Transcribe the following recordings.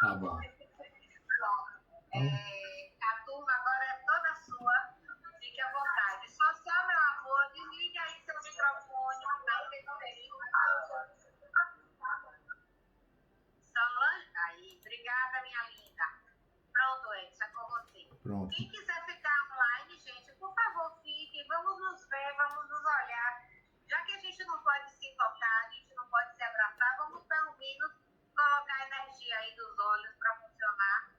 Tá bom. Então, A turma agora é toda sua. Fique à vontade. Social, meu amor, desliga aí seu microfone. Não tem perigo. Solange, aí. Obrigada, minha linda. Pronto, Edson, é com você. pronto. Quem quiser ficar online, gente, por favor, fique. Vamos nos ver, vamos nos olhar. Já que a gente não pode se tocar, a gente não pode se abraçar, vamos pelo menos colocar a energia aí dos olhos para funcionar.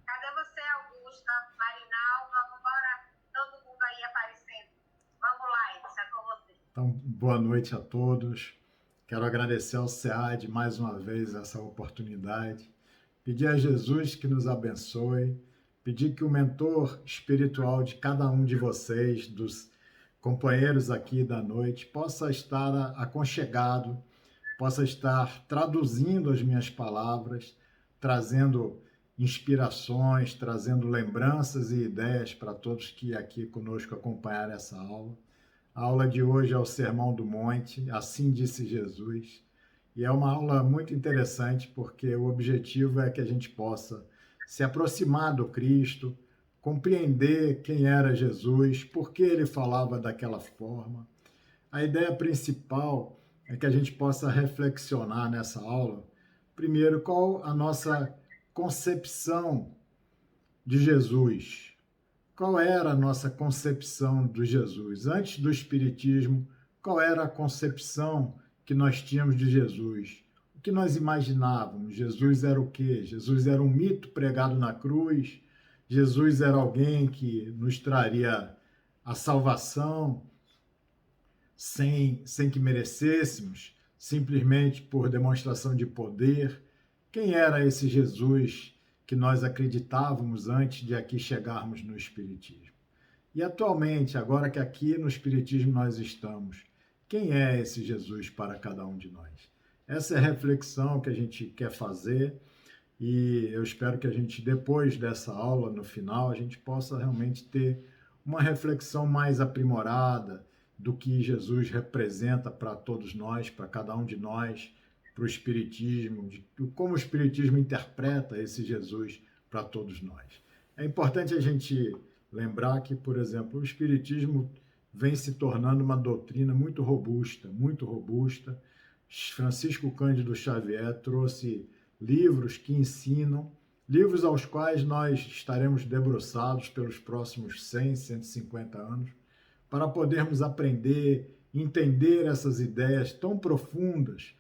Cadê você, Augusta? Marinal, vamos embora? Todo mundo aí aparecendo. Vamos lá, Edson, é com você. Então, boa noite a todos. Quero agradecer ao SEAD mais uma vez essa oportunidade. Pedir a Jesus que nos abençoe. Pedir que o mentor espiritual de cada um de vocês, dos companheiros aqui da noite, possa estar aconchegado, possa estar traduzindo as minhas palavras, trazendo inspirações, trazendo lembranças e ideias para todos que aqui conosco acompanharam essa aula. A aula de hoje é o Sermão do Monte, assim disse Jesus. E é uma aula muito interessante porque o objetivo é que a gente possa se aproximar do Cristo, compreender quem era Jesus, por que ele falava daquela forma. A ideia principal é que a gente possa reflexionar nessa aula, primeiro, qual a nossa concepção de Jesus. Qual era a nossa concepção de Jesus? Antes do Espiritismo, qual era a concepção que nós tínhamos de Jesus? O que nós imaginávamos? Jesus era o quê? Jesus era um mito pregado na cruz? Jesus era alguém que nos traria a salvação sem que merecêssemos, simplesmente por demonstração de poder? Quem era esse Jesus que nós acreditávamos antes de aqui chegarmos no Espiritismo? E atualmente, agora que aqui no Espiritismo nós estamos, quem é esse Jesus para cada um de nós? Essa é a reflexão que a gente quer fazer e eu espero que a gente, depois dessa aula, no final, a gente possa realmente ter uma reflexão mais aprimorada do que Jesus representa para todos nós, para cada um de nós, para o Espiritismo, de como o Espiritismo interpreta esse Jesus para todos nós. É importante a gente lembrar que, por exemplo, o Espiritismo vem se tornando uma doutrina muito robusta, muito robusta. Francisco Cândido Xavier trouxe livros que ensinam, livros aos quais nós estaremos debruçados pelos próximos 100, 150 anos, para podermos aprender, entender essas ideias tão profundas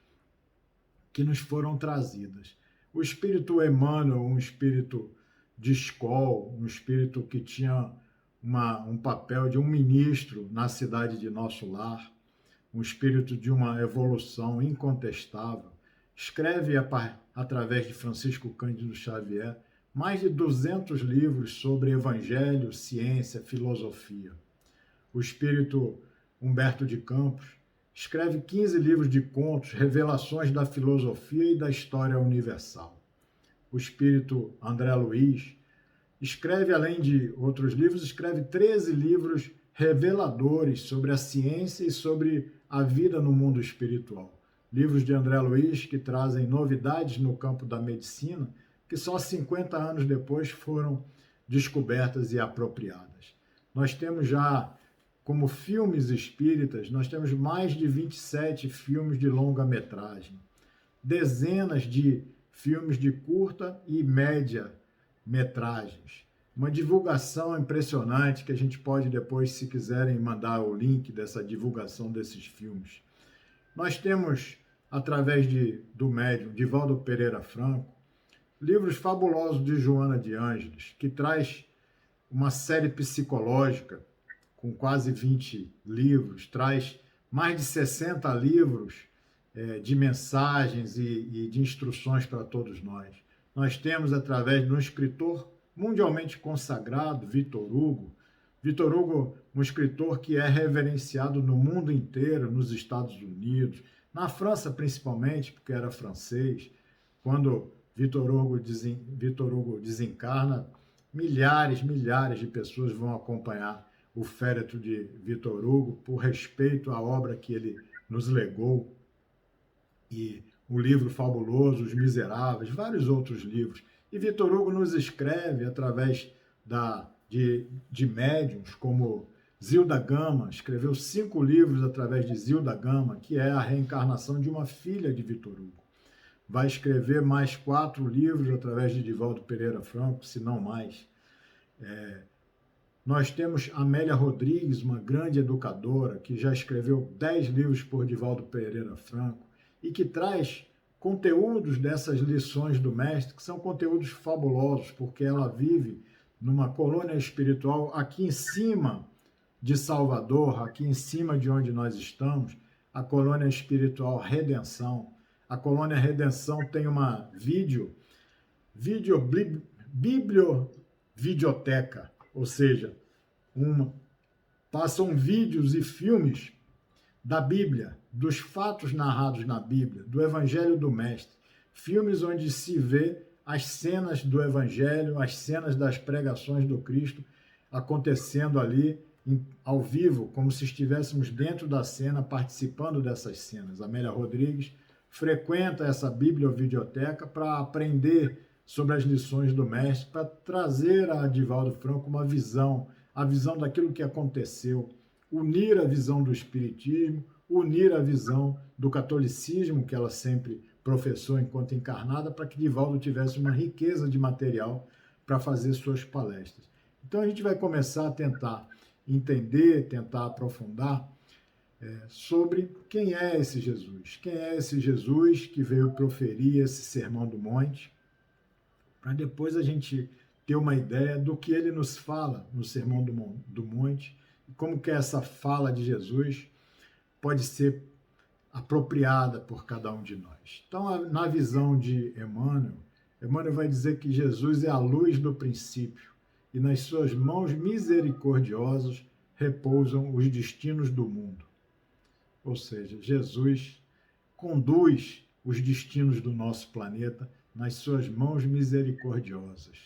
que nos foram trazidas. O espírito Emmanuel, um espírito de escola, um espírito que tinha um papel de um ministro na cidade de nosso lar, um espírito de uma evolução incontestável, escreve através de Francisco Cândido Xavier mais de 200 livros sobre evangelho, ciência, filosofia. O espírito Humberto de Campos escreve 15 livros de contos, revelações da filosofia e da história universal. O espírito André Luiz escreve, além de outros livros, escreve 13 livros reveladores sobre a ciência e sobre a vida no mundo espiritual. Livros de André Luiz que trazem novidades no campo da medicina, que só 50 anos depois foram descobertas e apropriadas. Nós temos já, como filmes espíritas, nós temos mais de 27 filmes de longa-metragem, dezenas de filmes de curta e média metragens. Uma divulgação impressionante que a gente pode depois, se quiserem, mandar o link dessa divulgação desses filmes. Nós temos, através do médium Divaldo Pereira Franco, livros fabulosos de Joana de Ângeles, que traz uma série psicológica com quase 20 livros, traz mais de 60 livros de mensagens e de instruções para todos nós. Nós temos, através de um escritor mundialmente consagrado, Victor Hugo. Victor Hugo, um escritor que é reverenciado no mundo inteiro, nos Estados Unidos, na França principalmente, porque era francês. Quando Victor Hugo desencarna, milhares de pessoas vão acompanhar o féretro de Victor Hugo por respeito à obra que ele nos legou. E o livro fabuloso, Os Miseráveis, vários outros livros. E Victor Hugo nos escreve através de médiuns, como Zilda Gama, escreveu 5 livros através de Zilda Gama, que é a reencarnação de uma filha de Victor Hugo. Vai escrever mais 4 livros através de Divaldo Pereira Franco, se não mais. Nós temos Amélia Rodrigues, uma grande educadora, que já escreveu 10 livros por Divaldo Pereira Franco e que traz conteúdos dessas lições do mestre, que são conteúdos fabulosos, porque ela vive numa colônia espiritual aqui em cima de Salvador, aqui em cima de onde nós estamos, a colônia espiritual Redenção. A colônia Redenção tem uma biblioteca, ou seja, passam vídeos e filmes da Bíblia, dos fatos narrados na Bíblia, do Evangelho do Mestre. Filmes onde se vê as cenas do Evangelho, as cenas das pregações do Cristo acontecendo ali ao vivo, como se estivéssemos dentro da cena, participando dessas cenas. Amélia Rodrigues frequenta essa biblioteca para aprender sobre as lições do Mestre, para trazer a Divaldo Franco uma visão, a visão daquilo que aconteceu, unir a visão do Espiritismo, unir a visão do catolicismo, que ela sempre professou enquanto encarnada, para que Divaldo tivesse uma riqueza de material para fazer suas palestras. Então a gente vai começar a tentar entender, tentar aprofundar sobre quem é esse Jesus. Quem é esse Jesus que veio proferir esse Sermão do Monte, para depois a gente ter uma ideia do que ele nos fala no Sermão do Monte, e como que essa fala de Jesus pode ser apropriada por cada um de nós. Então, na visão de Emmanuel, Emmanuel vai dizer que Jesus é a luz do princípio, e nas suas mãos misericordiosas repousam os destinos do mundo. Ou seja, Jesus conduz os destinos do nosso planeta nas suas mãos misericordiosas.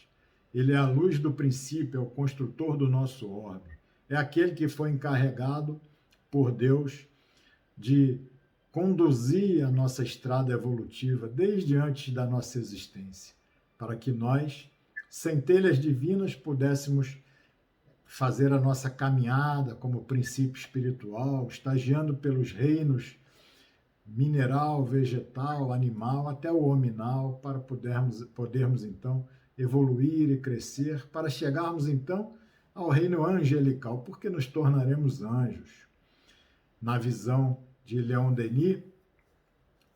Ele é a luz do princípio, é o construtor do nosso orbe. É aquele que foi encarregado por Deus de conduzir a nossa estrada evolutiva desde antes da nossa existência, para que nós, centelhas divinas, pudéssemos fazer a nossa caminhada como princípio espiritual, estagiando pelos reinos mineral, vegetal, animal, até o hominal, para podermos então evoluir e crescer, para chegarmos então ao reino angelical, porque nos tornaremos anjos. Na visão de Leon Denis,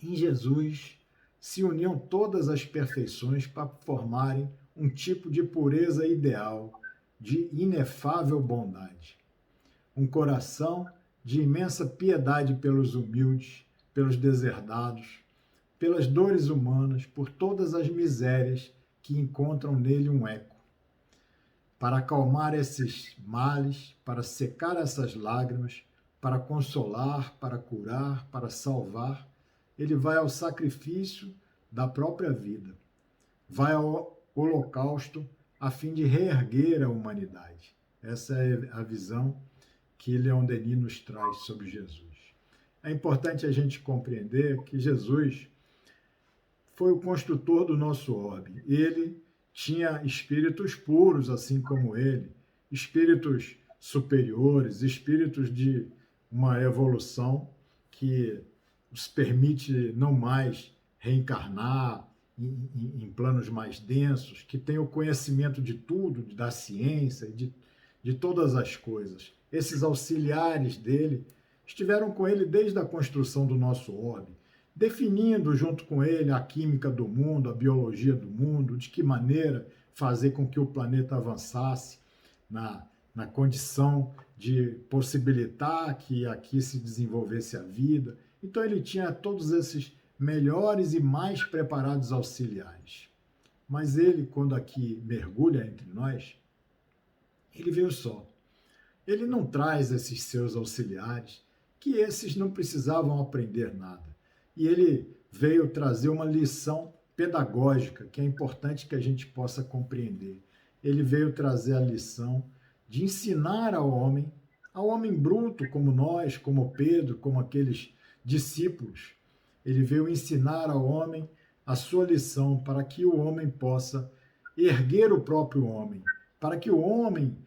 em Jesus se uniam todas as perfeições para formarem um tipo de pureza ideal, de inefável bondade. Um coração de imensa piedade pelos humildes, pelos deserdados, pelas dores humanas, por todas as misérias que encontram nele um eco. Para acalmar esses males, para secar essas lágrimas, para consolar, para curar, para salvar, ele vai ao sacrifício da própria vida, vai ao holocausto a fim de reerguer a humanidade. Essa é a visão que Leon Denis nos traz sobre Jesus. É importante a gente compreender que Jesus foi o construtor do nosso orbe. Ele tinha espíritos puros, assim como ele, espíritos superiores, espíritos de uma evolução que nos permite não mais reencarnar em planos mais densos, que tem o conhecimento de tudo, da ciência, de todas as coisas. Esses auxiliares dele estiveram com ele desde a construção do nosso orbe, definindo junto com ele a química do mundo, a biologia do mundo, de que maneira fazer com que o planeta avançasse na condição de possibilitar que aqui se desenvolvesse a vida. Então ele tinha todos esses melhores e mais preparados auxiliares. Mas ele, quando aqui mergulha entre nós, ele veio só. Ele não traz esses seus auxiliares, que esses não precisavam aprender nada. E ele veio trazer uma lição pedagógica, que é importante que a gente possa compreender. Ele veio trazer a lição de ensinar ao homem bruto como nós, como Pedro, como aqueles discípulos, Ele veio ensinar ao homem a sua lição para que o homem possa erguer o próprio homem, para que o homem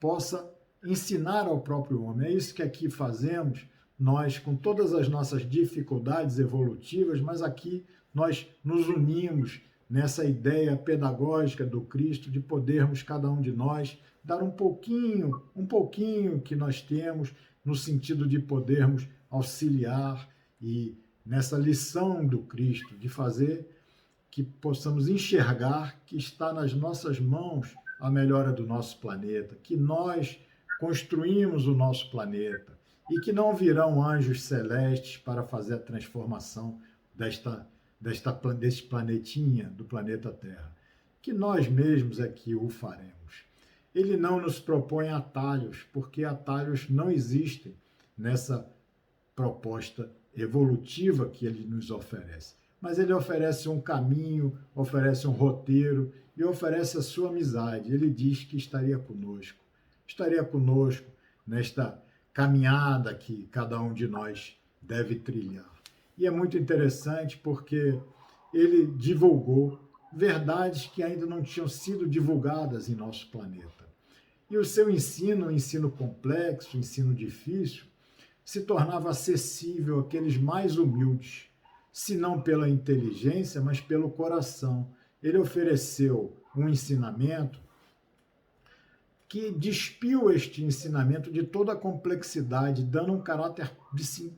possa ensinar ao próprio homem. É isso que aqui fazemos, nós, com todas as nossas dificuldades evolutivas, mas aqui nós nos unimos nessa ideia pedagógica do Cristo de podermos, cada um de nós, dar um pouquinho que nós temos, no sentido de podermos auxiliar e nessa lição do Cristo, de fazer que possamos enxergar que está nas nossas mãos a melhora do nosso planeta, que nós construímos o nosso planeta e que não virão anjos celestes para fazer a transformação deste planetinha, do planeta Terra, que nós mesmos é que o faremos. Ele não nos propõe atalhos, porque atalhos não existem nessa proposta evolutiva que ele nos oferece. Mas ele oferece um caminho, oferece um roteiro e oferece a sua amizade. Ele diz que estaria conosco nesta caminhada que cada um de nós deve trilhar. E é muito interessante porque ele divulgou verdades que ainda não tinham sido divulgadas em nosso planeta. E o seu ensino, um ensino complexo, um ensino difícil, se tornava acessível àqueles mais humildes, se não pela inteligência, mas pelo coração. Ele ofereceu um ensinamento que despiu este ensinamento de toda a complexidade, dando um caráter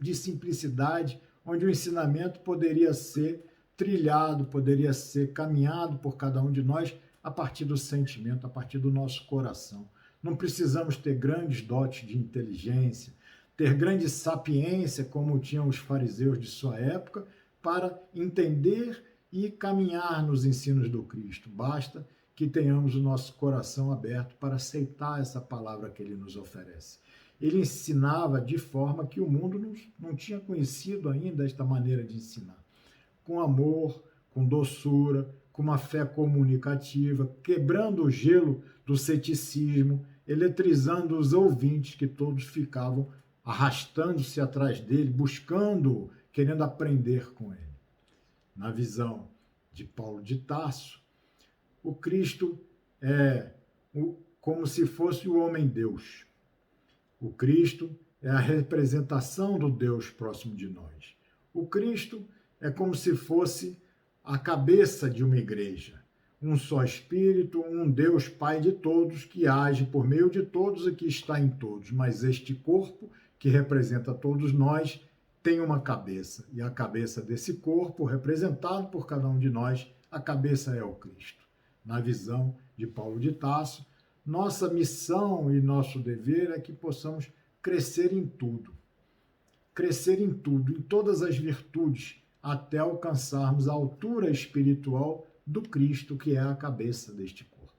de simplicidade, onde o ensinamento poderia ser trilhado, poderia ser caminhado por cada um de nós a partir do sentimento, a partir do nosso coração. Não precisamos ter grandes dotes de inteligência, ter grande sapiência, como tinham os fariseus de sua época, para entender e caminhar nos ensinos do Cristo. Basta que tenhamos o nosso coração aberto para aceitar essa palavra que ele nos oferece. Ele ensinava de forma que o mundo não tinha conhecido ainda esta maneira de ensinar. Com amor, com doçura, com uma fé comunicativa, quebrando o gelo do ceticismo, eletrizando os ouvintes que todos ficavam arrastando-se atrás dele, buscando, querendo aprender com ele. Na visão de Paulo de Tarso, o Cristo é como se fosse o homem-deus. O Cristo é a representação do Deus próximo de nós. O Cristo é como se fosse a cabeça de uma igreja. Um só Espírito, um Deus Pai de todos, que age por meio de todos e que está em todos. Mas este corpo, que representa todos nós, tem uma cabeça. E a cabeça desse corpo, representado por cada um de nós, a cabeça é o Cristo. Na visão de Paulo de Tarso, nossa missão e nosso dever é que possamos crescer em tudo, em todas as virtudes, até alcançarmos a altura espiritual do Cristo, que é a cabeça deste corpo.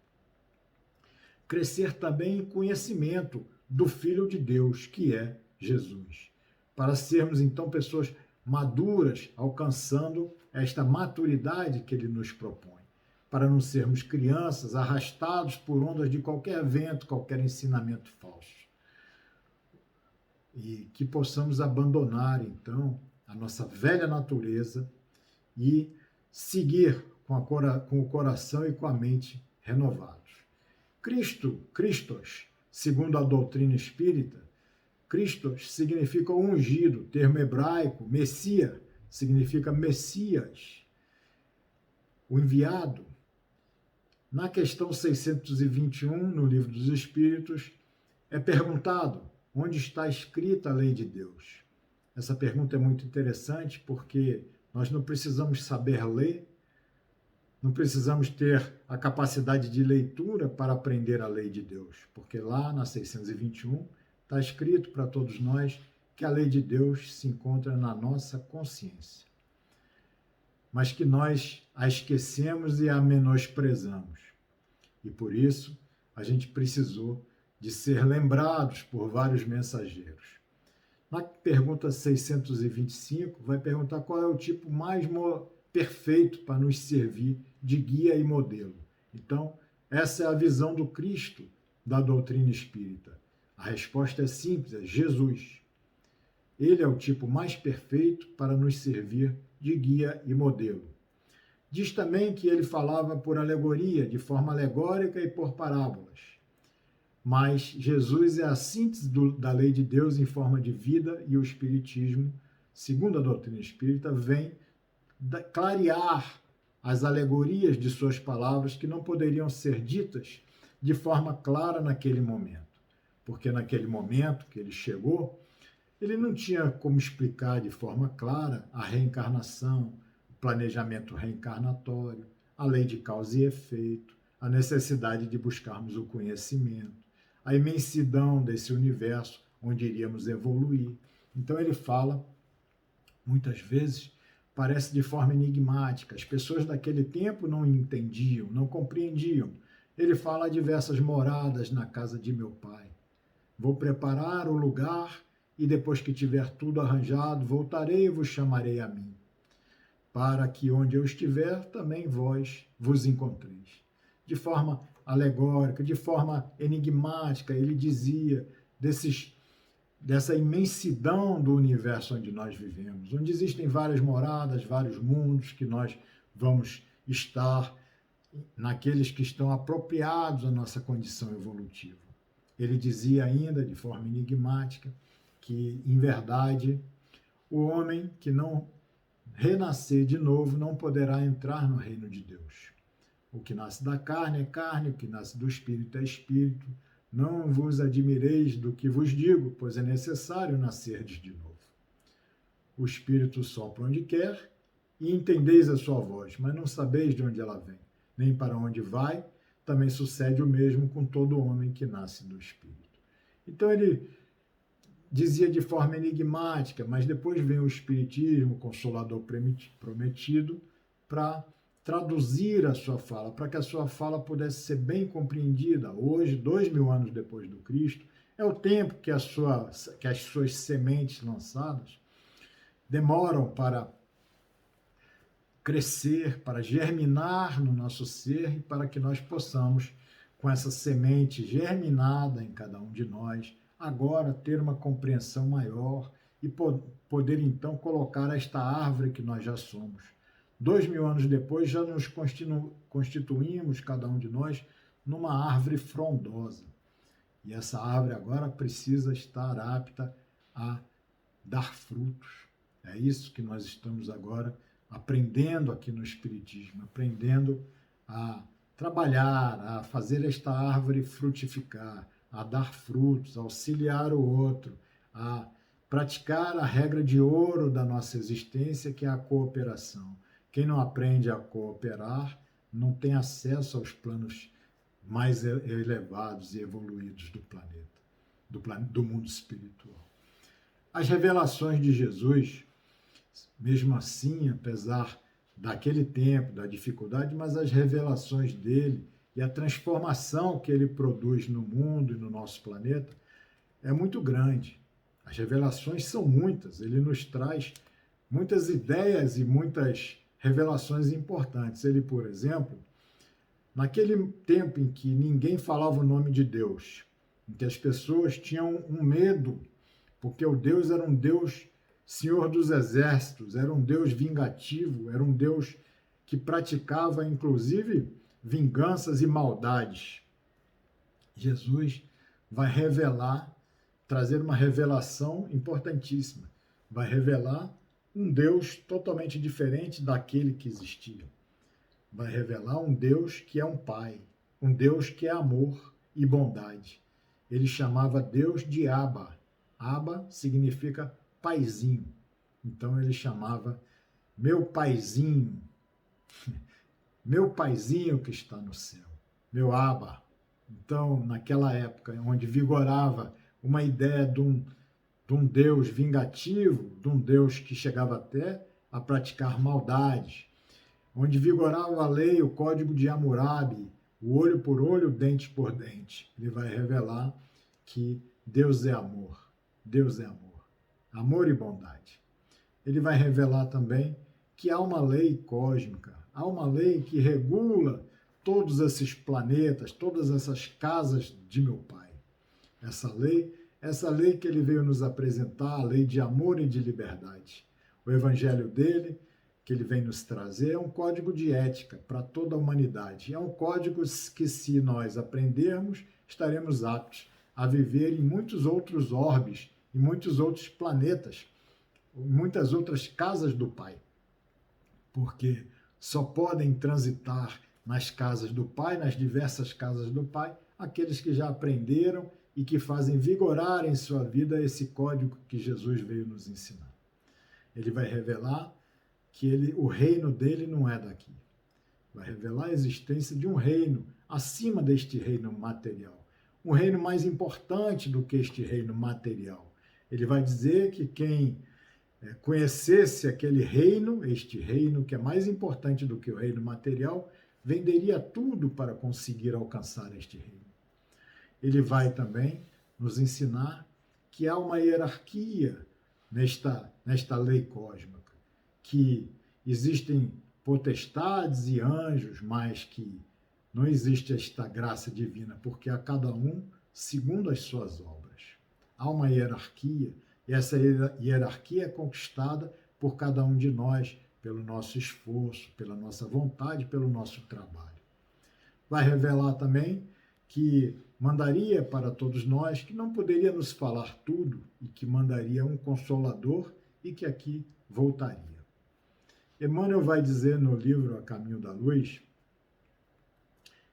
Crescer também em conhecimento do Filho de Deus, que é Jesus, para sermos então pessoas maduras, alcançando esta maturidade que ele nos propõe, para não sermos crianças arrastados por ondas de qualquer vento, qualquer ensinamento falso. E que possamos abandonar, então, a nossa velha natureza e seguir com o coração e com a mente renovados. Christos, segundo a doutrina espírita, Christos significa ungido, termo hebraico, Messias, significa Messias, o enviado. Na questão 621, no Livro dos Espíritos, é perguntado onde está escrita a lei de Deus. Essa pergunta é muito interessante porque nós não precisamos saber ler, não precisamos ter a capacidade de leitura para aprender a lei de Deus, porque lá na 621 está escrito para todos nós que a lei de Deus se encontra na nossa consciência, mas que nós a esquecemos e a menosprezamos. E por isso a gente precisou de ser lembrados por vários mensageiros. Na pergunta 625, vai perguntar qual é o tipo mais perfeito para nos servir de guia e modelo. Então, essa é a visão do Cristo da doutrina espírita. A resposta é simples, é Jesus. Ele é o tipo mais perfeito para nos servir de guia e modelo. Diz também que ele falava por alegoria, de forma alegórica e por parábolas. Mas Jesus é a síntese da lei de Deus em forma de vida, e o Espiritismo, segundo a doutrina espírita, vem clarear as alegorias de suas palavras que não poderiam ser ditas de forma clara naquele momento. Porque naquele momento que ele chegou, ele não tinha como explicar de forma clara a reencarnação, o planejamento reencarnatório, a lei de causa e efeito, a necessidade de buscarmos o conhecimento, a imensidão desse universo onde iríamos evoluir. Então ele fala, muitas vezes, parece de forma enigmática. As pessoas daquele tempo não entendiam, não compreendiam. Ele fala diversas moradas na casa de meu pai. Vou preparar o lugar e depois que tiver tudo arranjado, voltarei e vos chamarei a mim, para que onde eu estiver, também vós vos encontreis. De forma alegórica, de forma enigmática, ele dizia dessa imensidão do universo onde nós vivemos, onde existem várias moradas, vários mundos que nós vamos estar naqueles que estão apropriados à nossa condição evolutiva. Ele dizia ainda, de forma enigmática, que, em verdade, o homem que não renascer de novo não poderá entrar no reino de Deus. O que nasce da carne é carne, o que nasce do espírito é espírito. Não vos admireis do que vos digo, pois é necessário nascerdes de novo. O espírito sopra onde quer e entendeis a sua voz, mas não sabeis de onde ela vem, nem para onde vai. Também sucede o mesmo com todo homem que nasce do espírito. Então ele dizia de forma enigmática, mas depois vem o Espiritismo, o Consolador prometido, para traduzir a sua fala, para que a sua fala pudesse ser bem compreendida. Hoje, 2000 anos depois do Cristo, é o tempo que as suas sementes lançadas demoram para crescer, para germinar no nosso ser, e para que nós possamos, com essa semente germinada em cada um de nós, agora ter uma compreensão maior e poder então colocar esta árvore que nós já somos. 2000 anos depois, já nos constituímos, cada um de nós, numa árvore frondosa. E essa árvore agora precisa estar apta a dar frutos. É isso que nós estamos agora aprendendo aqui no Espiritismo, aprendendo a trabalhar, a fazer esta árvore frutificar, a dar frutos, a auxiliar o outro, a praticar a regra de ouro da nossa existência, que é a cooperação. Quem não aprende a cooperar não tem acesso aos planos mais elevados e evoluídos do planeta, do mundo espiritual. As revelações de Jesus, mesmo assim, apesar daquele tempo, da dificuldade, mas as revelações dele e a transformação que ele produz no mundo e no nosso planeta é muito grande. As revelações são muitas, ele nos traz muitas ideias e muitas revelações importantes. Ele, por exemplo, naquele tempo em que ninguém falava o nome de Deus, em que as pessoas tinham um medo, porque o Deus era um Deus Senhor dos exércitos, era um Deus vingativo, era um Deus que praticava, inclusive, vinganças e maldades. Jesus vai revelar, trazer uma revelação importantíssima. Vai revelar um Deus totalmente diferente daquele que existia. Vai revelar um Deus que é um Pai, um Deus que é amor e bondade. Ele chamava Deus de Abba. Abba significa paizinho. Então ele chamava meu paizinho, meu paizinho que está no céu, meu Abba. Então, naquela época, onde vigorava uma ideia de um Deus vingativo, de um Deus que chegava até a praticar maldades, onde vigorava a lei, o código de Hammurabi, o olho por olho, dente por dente. Ele vai revelar que Deus é amor, Deus é amor, amor e bondade. Ele vai revelar também que há uma lei cósmica, há uma lei que regula todos esses planetas, todas essas casas de meu Pai. Essa lei essa lei que ele veio nos apresentar, a lei de amor e de liberdade. O evangelho dele, que ele vem nos trazer, é um código de ética para toda a humanidade. É um código que, se nós aprendermos, estaremos aptos a viver em muitos outros orbes, em muitos outros planetas, em muitas outras casas do Pai. Porque só podem transitar nas casas do Pai, nas diversas casas do Pai, aqueles que já aprenderam e que fazem vigorar em sua vida esse código que Jesus veio nos ensinar. Ele vai revelar que o reino dele não é daqui. Vai revelar a existência de um reino acima deste reino material. Um reino mais importante do que este reino material. Ele vai dizer que quem conhecesse aquele reino, este reino que é mais importante do que o reino material, venderia tudo para conseguir alcançar este reino. Ele vai também nos ensinar que há uma hierarquia nesta lei cósmica, que existem potestades e anjos, mas que não existe esta graça divina, porque a cada um segundo as suas obras. Há uma hierarquia, e essa hierarquia é conquistada por cada um de nós, pelo nosso esforço, pela nossa vontade, pelo nosso trabalho. Vai revelar também que mandaria para todos nós, que não poderia nos falar tudo, e que mandaria um Consolador e que aqui voltaria. Emmanuel vai dizer no livro A Caminho da Luz,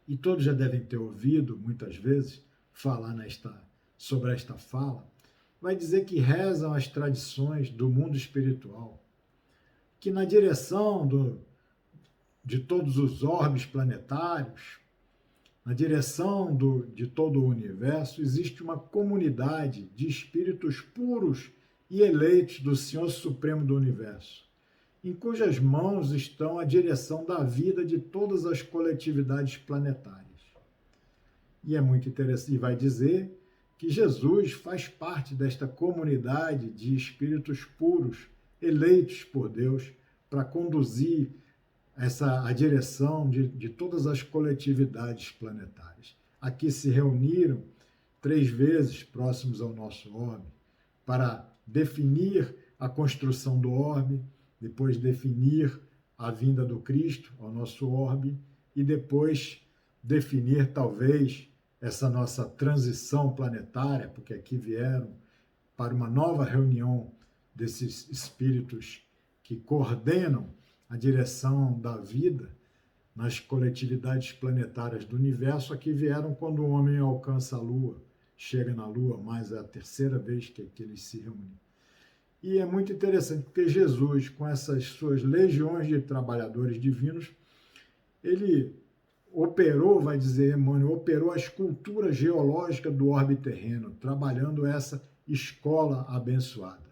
e todos já devem ter ouvido muitas vezes falar sobre esta fala, vai dizer que rezam as tradições do mundo espiritual, que na direção de todos os orbes planetários, na direção de todo o universo, existe uma comunidade de espíritos puros e eleitos do Senhor Supremo do Universo, em cujas mãos estão a direção da vida de todas as coletividades planetárias. E é muito interessante, e vai dizer que Jesus faz parte desta comunidade de espíritos puros, eleitos por Deus, para conduzir a direção de todas as coletividades planetárias. Aqui se reuniram 3 vezes próximos ao nosso orbe, para definir a construção do orbe, depois definir a vinda do Cristo ao nosso orbe, e depois definir, talvez, essa nossa transição planetária, porque aqui vieram para uma nova reunião desses espíritos que coordenam a direção da vida nas coletividades planetárias do universo. Aqui vieram quando o homem alcança a Lua, chega na Lua, mas é a 3ª vez que eles se reúnem. E é muito interessante, porque Jesus, com essas suas legiões de trabalhadores divinos, ele operou, vai dizer Emmanuel, operou a escultura geológica do orbe terreno, trabalhando essa escola abençoada.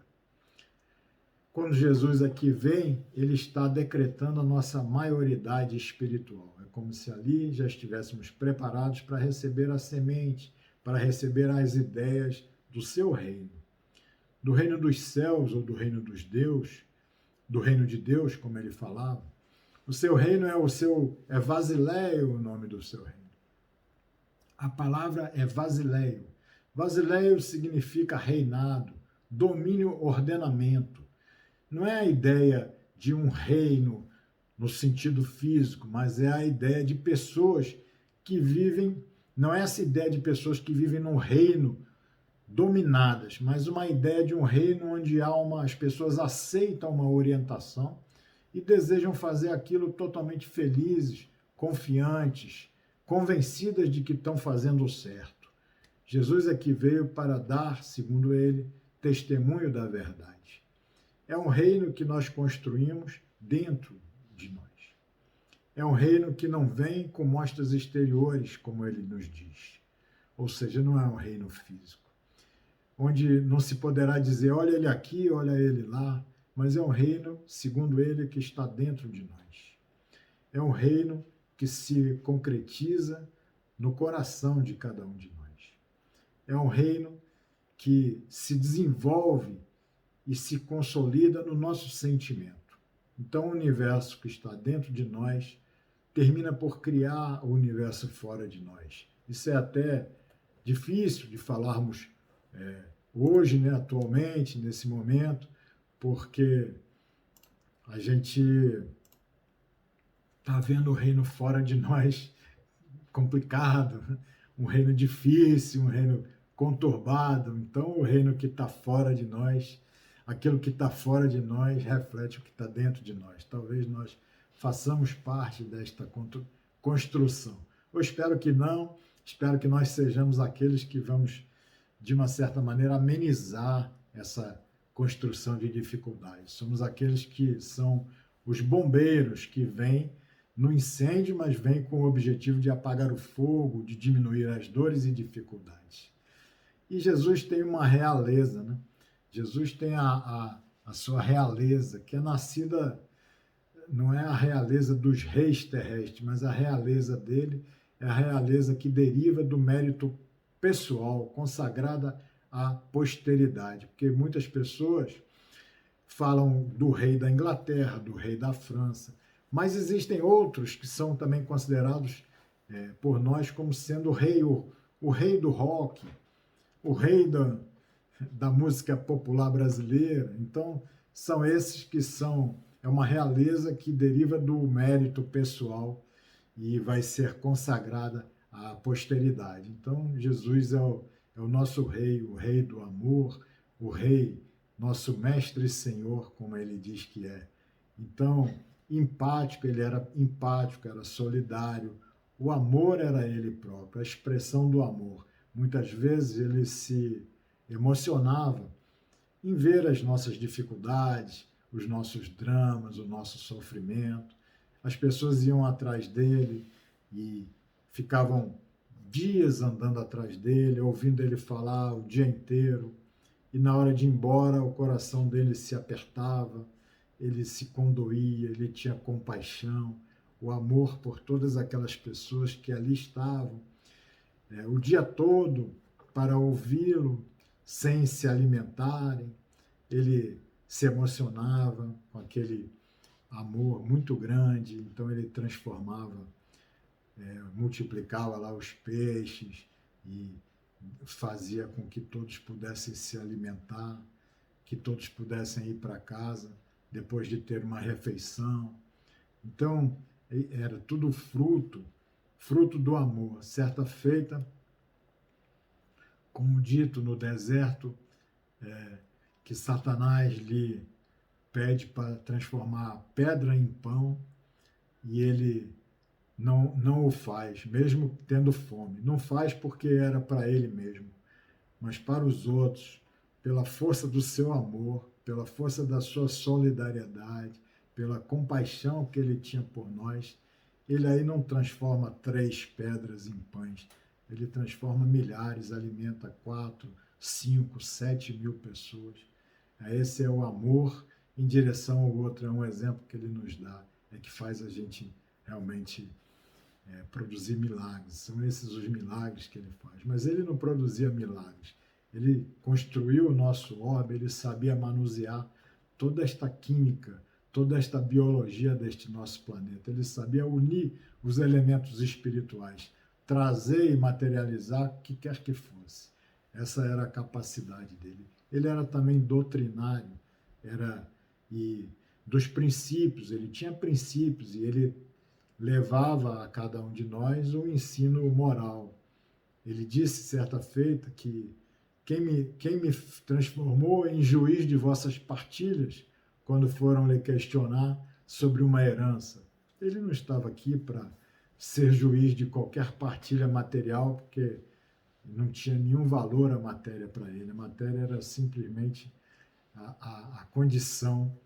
Quando Jesus aqui vem, ele está decretando a nossa maioridade espiritual. É como se ali já estivéssemos preparados para receber a semente, para receber as ideias do seu reino. Do reino dos céus ou do reino dos Deus, do reino de Deus, como ele falava. O seu reino é Vasileio, o nome do seu reino. A palavra é Vasileio. Vasileio significa reinado, domínio, ordenamento. Não é a ideia de um reino no sentido físico, mas é a ideia de pessoas que vivem, não é essa ideia de pessoas que vivem num reino dominadas, mas uma ideia de um reino onde as pessoas aceitam uma orientação e desejam fazer aquilo totalmente felizes, confiantes, convencidas de que estão fazendo o certo. Jesus aqui veio para dar, segundo ele, testemunho da verdade. É um reino que nós construímos dentro de nós. É um reino que não vem com mostras exteriores, como ele nos diz. Ou seja, não é um reino físico, onde não se poderá dizer, olha ele aqui, olha ele lá, mas é um reino, segundo ele, que está dentro de nós. É um reino que se concretiza no coração de cada um de nós. É um reino que se desenvolve e se consolida no nosso sentimento. Então, o universo que está dentro de nós termina por criar o universo fora de nós. Isso é até difícil de falarmos hoje, né, atualmente, nesse momento, porque a gente está vendo o reino fora de nós complicado, um reino difícil, um reino conturbado. Então, o reino que está fora de nós, aquilo que está fora de nós, reflete o que está dentro de nós. Talvez nós façamos parte desta construção. Eu espero que não, espero que nós sejamos aqueles que vamos, de uma certa maneira, amenizar essa construção de dificuldades. Somos aqueles que são os bombeiros que vêm no incêndio, mas vêm com o objetivo de apagar o fogo, de diminuir as dores e dificuldades. E Jesus tem uma realeza, né? Jesus tem a sua realeza, que é nascida, não é a realeza dos reis terrestres, mas a realeza dele é a realeza que deriva do mérito pessoal, consagrada à posteridade. Porque muitas pessoas falam do rei da Inglaterra, do rei da França, mas existem outros que são também considerados por nós como sendo o rei do rock, o rei da música popular brasileira. Então, são esses que é uma realeza que deriva do mérito pessoal e vai ser consagrada à posteridade. Então, Jesus é o nosso rei, o rei do amor, o rei, nosso mestre e senhor, como ele diz que é. Então, empático, ele era empático, era solidário, o amor era ele próprio, a expressão do amor. Muitas vezes ele se emocionava em ver as nossas dificuldades, os nossos dramas, o nosso sofrimento. As pessoas iam atrás dele e ficavam dias andando atrás dele, ouvindo ele falar o dia inteiro. E na hora de ir embora, o coração dele se apertava, ele se condoía, ele tinha compaixão, o amor por todas aquelas pessoas que ali estavam, o dia todo para ouvi-lo, sem se alimentarem. Ele se emocionava com aquele amor muito grande, então ele transformava, multiplicava lá os peixes e fazia com que todos pudessem se alimentar, que todos pudessem ir para casa depois de ter uma refeição. Então, era tudo fruto do amor. Certa feita, como dito no deserto, que Satanás lhe pede para transformar pedra em pão, e ele não o faz, mesmo tendo fome. Não faz porque era para ele mesmo, mas para os outros, pela força do seu amor, pela força da sua solidariedade, pela compaixão que ele tinha por nós. Ele aí não transforma 3 pedras em pães, ele transforma milhares, alimenta 4, 5, 7 mil pessoas. Esse é o amor em direção ao outro, é um exemplo que ele nos dá, que faz a gente realmente produzir milagres. São esses os milagres que ele faz. Mas ele não produzia milagres. Ele construiu o nosso orbe, ele sabia manusear toda esta química, toda esta biologia deste nosso planeta. Ele sabia unir os elementos espirituais, trazer e materializar o que quer que fosse. Essa era a capacidade dele. Ele era também doutrinário, e dos princípios, ele tinha princípios e ele levava a cada um de nós um ensino moral. Ele disse certa feita que quem me transformou em juiz de vossas partilhas, quando foram lhe questionar sobre uma herança. Ele não estava aqui para ser juiz de qualquer partilha material, porque não tinha nenhum valor a matéria para ele. A matéria era simplesmente a condição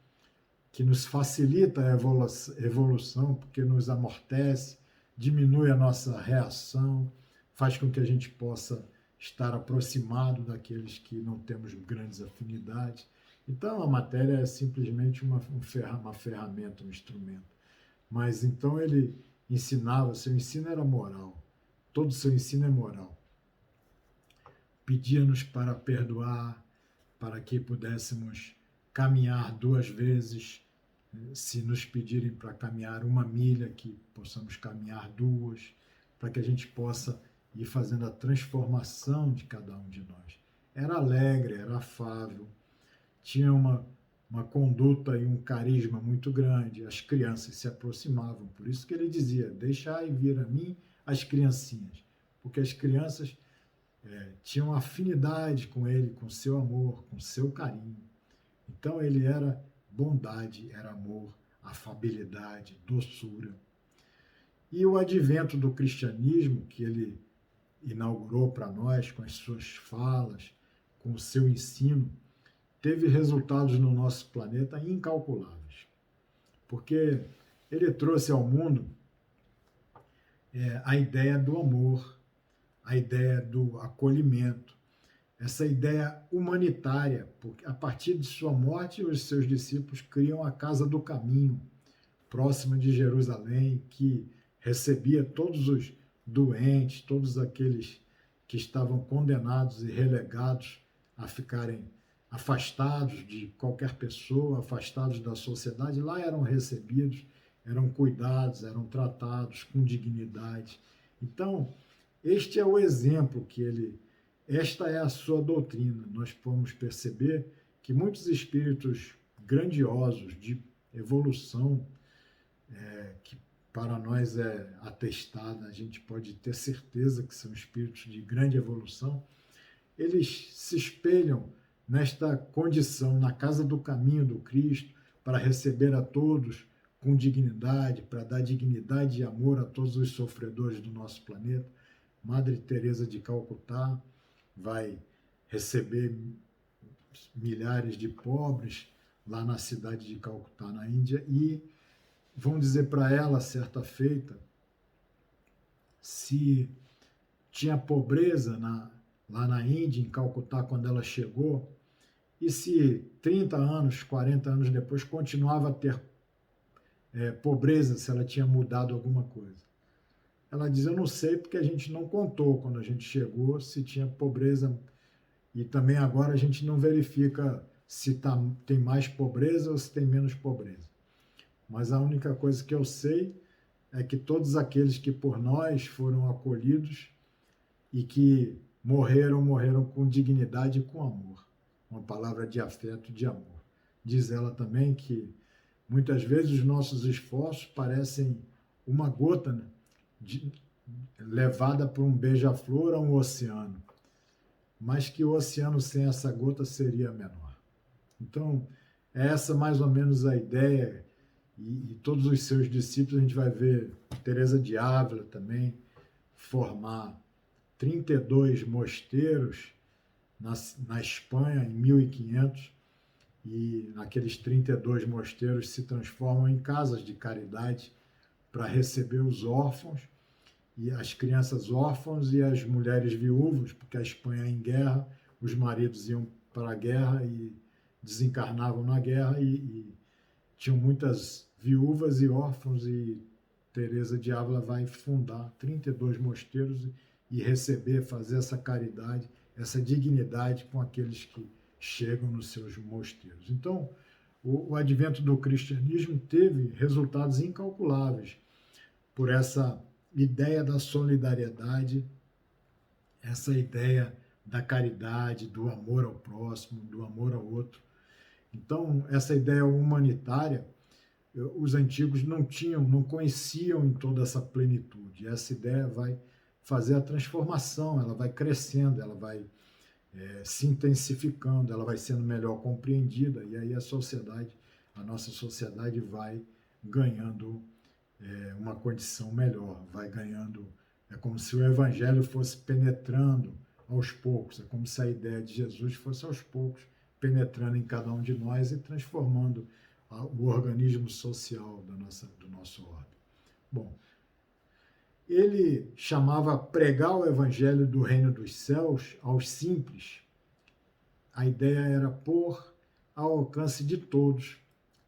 que nos facilita a evolução, porque nos amortece, diminui a nossa reação, faz com que a gente possa estar aproximado daqueles que não temos grandes afinidades. Então, a matéria é simplesmente uma ferramenta, um instrumento. Mas, então, ele ensinava, seu ensino era moral. Todo o seu ensino é moral. Pedia-nos para perdoar, para que pudéssemos caminhar 2 vezes, se nos pedirem para caminhar 1 milha, que possamos caminhar 2, para que a gente possa ir fazendo a transformação de cada um de nós. era alegre, era afável, tinha uma conduta e um carisma muito grande. As crianças se aproximavam, por isso que ele dizia: deixai vir a mim as criancinhas, porque as crianças tinham afinidade com ele, com seu amor, com seu carinho. Então ele era bondade, era amor, afabilidade, doçura. E o advento do cristianismo, que ele inaugurou para nós com as suas falas, com o seu ensino, teve resultados no nosso planeta incalculáveis, porque ele trouxe ao mundo a ideia do amor, a ideia do acolhimento, essa ideia humanitária, porque a partir de sua morte, os seus discípulos criam a Casa do Caminho, próxima de Jerusalém, que recebia todos os doentes, todos aqueles que estavam condenados e relegados a ficarem afastados de qualquer pessoa, afastados da sociedade. Lá eram recebidos, eram cuidados, eram tratados com dignidade. Então, este é o exemplo que esta é a sua doutrina. Nós podemos perceber que muitos espíritos grandiosos de evolução, que para nós é atestada, a gente pode ter certeza que são espíritos de grande evolução, eles se espelham nesta condição, na casa do caminho do Cristo, para receber a todos com dignidade, para dar dignidade e amor a todos os sofredores do nosso planeta. Madre Teresa de Calcutá vai receber milhares de pobres lá na cidade de Calcutá, na Índia, e vão dizer para ela, certa feita, se tinha pobreza lá na Índia, em Calcutá, quando ela chegou, e se 30 anos, 40 anos depois continuava a ter pobreza, se ela tinha mudado alguma coisa. Ela diz: eu não sei, porque a gente não contou quando a gente chegou se tinha pobreza, e também agora a gente não verifica se tem mais pobreza ou se tem menos pobreza. Mas a única coisa que eu sei é que todos aqueles que por nós foram acolhidos e que morreram com dignidade e com amor. Uma palavra de afeto e de amor. Diz ela também que muitas vezes os nossos esforços parecem uma gota, né, levada por um beija-flor a um oceano, mas que o oceano sem essa gota seria menor. Então, é essa mais ou menos a ideia, e todos os seus discípulos. A gente vai ver Teresa de Ávila também formar 32 mosteiros na Espanha, em 1500, e naqueles 32 mosteiros se transformam em casas de caridade para receber os órfãos e as crianças órfãs e as mulheres viúvas, porque a Espanha é em guerra, os maridos iam para a guerra e desencarnavam na guerra, e tinham muitas viúvas e órfãos, e Teresa de Ávila vai fundar 32 mosteiros e receber, fazer essa caridade, essa dignidade com aqueles que chegam nos seus mosteiros. Então, o advento do cristianismo teve resultados incalculáveis por essa ideia da solidariedade, essa ideia da caridade, do amor ao próximo, do amor ao outro. Então, essa ideia humanitária, os antigos não conheciam em toda essa plenitude. Essa ideia vai fazer a transformação, ela vai crescendo, ela vai se intensificando, ela vai sendo melhor compreendida, e aí a nossa sociedade vai ganhando uma condição melhor, vai ganhando, é como se o evangelho fosse penetrando aos poucos, é como se a ideia de Jesus fosse aos poucos penetrando em cada um de nós e transformando o organismo social do nosso orbe. Bom, ele chamava pregar o evangelho do reino dos céus aos simples. A ideia era pôr ao alcance de todos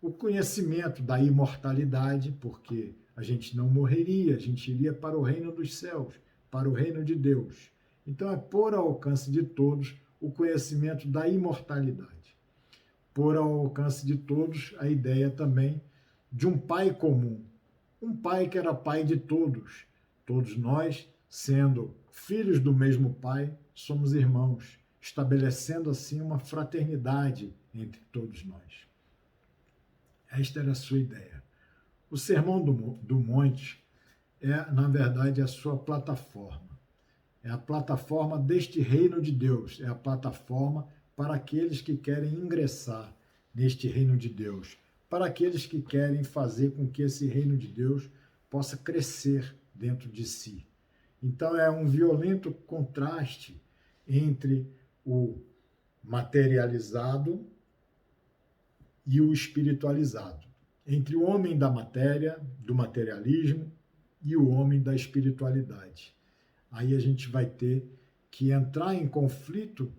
o conhecimento da imortalidade, porque a gente não morreria, a gente iria para o reino dos céus, para o reino de Deus. Então é pôr ao alcance de todos o conhecimento da imortalidade. Pôr ao alcance de todos a ideia também de um pai comum, um pai que era pai de todos. Todos nós, sendo filhos do mesmo pai, somos irmãos, estabelecendo assim uma fraternidade entre todos nós. Esta era a sua ideia. O Sermão do Monte é, na verdade, a sua plataforma. É a plataforma deste reino de Deus, é a plataforma para aqueles que querem ingressar neste reino de Deus, para aqueles que querem fazer com que esse reino de Deus possa crescer dentro de si. Então é um violento contraste entre o materializado e o espiritualizado, entre o homem da matéria, do materialismo, e o homem da espiritualidade. Aí a gente vai ter que entrar em conflito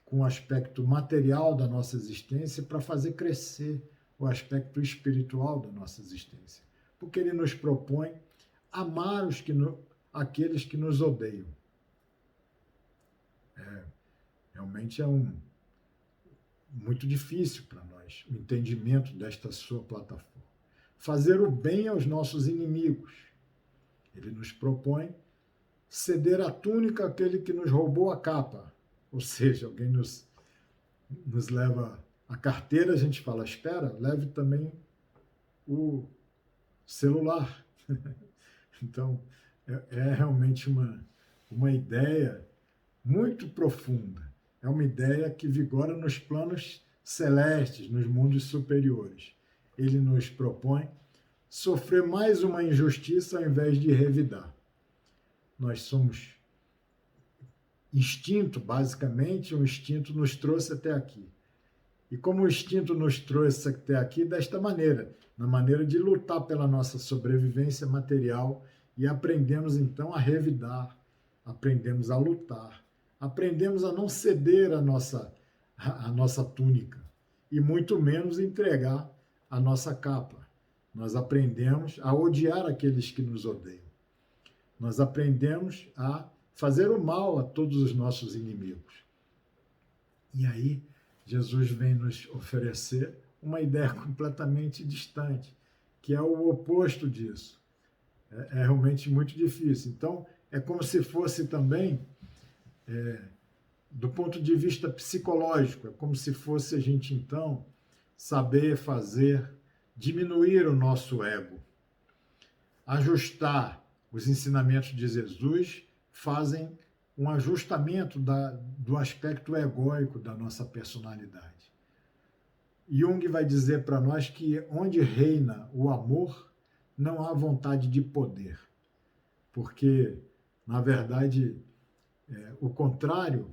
com o aspecto material da nossa existência para fazer crescer o aspecto espiritual da nossa existência. Porque ele nos propõe amar aqueles que nos odeiam. Realmente é muito difícil para nós o entendimento desta sua plataforma. Fazer o bem aos nossos inimigos. Ele nos propõe ceder a túnica àquele que nos roubou a capa. Ou seja, alguém nos leva a carteira, a gente fala, espera, leve também o celular. Então, é realmente uma ideia muito profunda. É uma ideia que vigora nos planos celestes, nos mundos superiores. Ele nos propõe sofrer mais uma injustiça ao invés de revidar. Nós somos instinto, basicamente, o instinto nos trouxe até aqui. E como o instinto nos trouxe até aqui, desta maneira, na maneira de lutar pela nossa sobrevivência material, e aprendemos então a revidar, aprendemos a lutar, aprendemos a não ceder a nossa túnica, e muito menos entregar a nossa capa. Nós aprendemos a odiar aqueles que nos odeiam. Nós aprendemos a fazer o mal a todos os nossos inimigos. E aí, Jesus vem nos oferecer uma ideia completamente distante, que é o oposto disso. É realmente muito difícil. Então, é como se fosse também, do ponto de vista psicológico, é como se fosse a gente, então, saber diminuir o nosso ego, ajustar os ensinamentos de Jesus, fazem um ajustamento do aspecto egóico da nossa personalidade. Jung vai dizer para nós que onde reina o amor, não há vontade de poder. Porque, na verdade, o contrário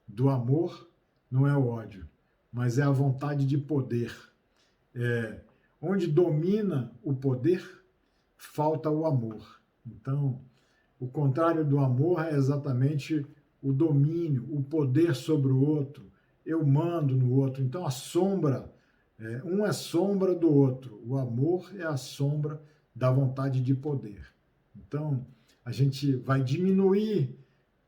do amor não é o ódio, mas é a vontade de poder. Onde domina o poder, falta o amor. Então, o contrário do amor é exatamente o domínio, o poder sobre o outro. Eu mando no outro. Então, a sombra, um é sombra do outro. O amor é a sombra da vontade de poder. Então, a gente vai diminuir,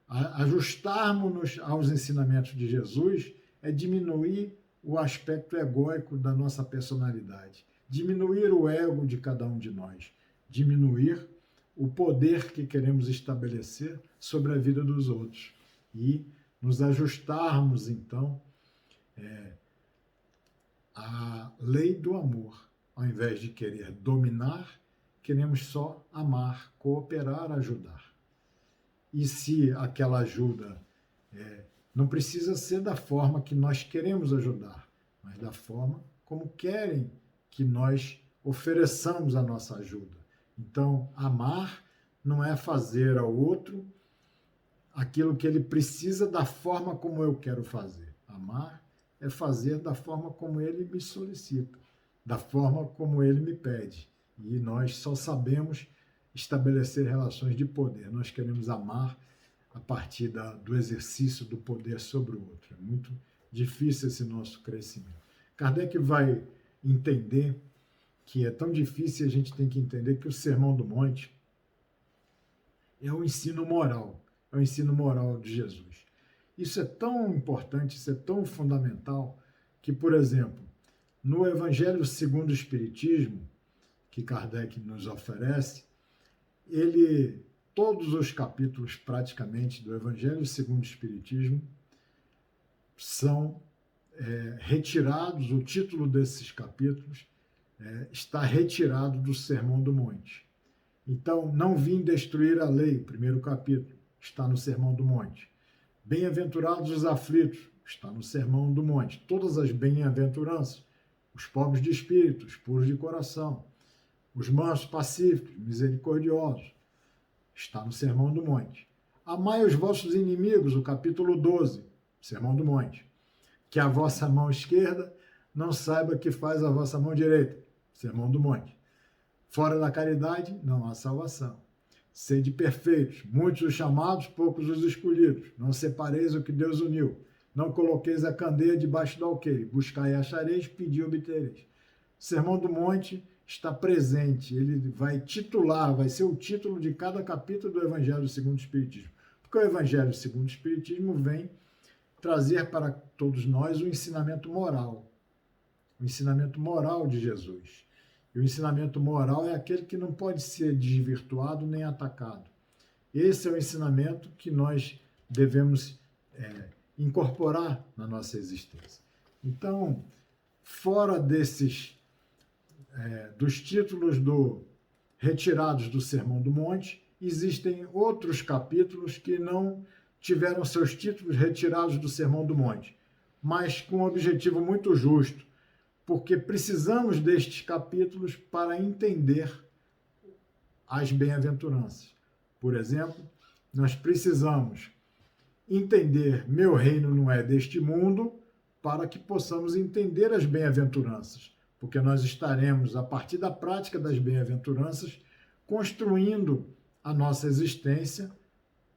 ajustarmos-nos aos ensinamentos de Jesus, é diminuir o aspecto egóico da nossa personalidade, diminuir o ego de cada um de nós, diminuir o poder que queremos estabelecer sobre a vida dos outros e nos ajustarmos, então, à lei do amor. Ao invés de querer dominar, queremos só amar, cooperar, ajudar. E se aquela ajuda não precisa ser da forma que nós queremos ajudar, mas da forma como querem que nós ofereçamos a nossa ajuda. Então, amar não é fazer ao outro aquilo que ele precisa da forma como eu quero fazer. Amar é fazer da forma como ele me solicita, da forma como ele me pede. E nós só sabemos estabelecer relações de poder. Nós queremos amar a partir do exercício do poder sobre o outro. É muito difícil esse nosso crescimento. Kardec vai entender que é tão difícil, a gente tem que entender que o Sermão do Monte é o ensino moral de Jesus. Isso é tão importante, isso é tão fundamental, que, por exemplo, no Evangelho segundo o Espiritismo, que Kardec nos oferece, todos os capítulos praticamente do Evangelho segundo o Espiritismo, são retirados, o título desses capítulos está retirado do Sermão do Monte. Então, não vim destruir a lei, o primeiro capítulo, está no Sermão do Monte. Bem-aventurados os aflitos, está no Sermão do Monte. Todas as bem-aventuranças, os pobres de espírito, os puros de coração, os mansos, pacíficos, misericordiosos, está no Sermão do Monte. Amai os vossos inimigos, o capítulo 12, Sermão do Monte. Que a vossa mão esquerda não saiba que faz a vossa mão direita, Sermão do Monte. Fora da caridade, não há salvação. Sede perfeitos, muitos os chamados, poucos os escolhidos. Não separeis o que Deus uniu. Não coloqueis a candeia debaixo do alqueire. Buscai e achareis, pedi e obtereis. O Sermão do Monte está presente. Ele vai titular, vai ser o título de cada capítulo do Evangelho segundo o Espiritismo. Porque o Evangelho segundo o Espiritismo vem trazer para todos nós o ensinamento moral. O ensinamento moral de Jesus. E o ensinamento moral é aquele que não pode ser desvirtuado nem atacado. Esse é o ensinamento que nós devemos incorporar na nossa existência. Então, fora desses, dos títulos retirados do Sermão do Monte, existem outros capítulos que não tiveram seus títulos retirados do Sermão do Monte, mas com um objetivo muito justo, porque precisamos destes capítulos para entender as bem-aventuranças. Por exemplo, nós precisamos entender meu reino não é deste mundo para que possamos entender as bem-aventuranças, porque nós estaremos, a partir da prática das bem-aventuranças, construindo a nossa existência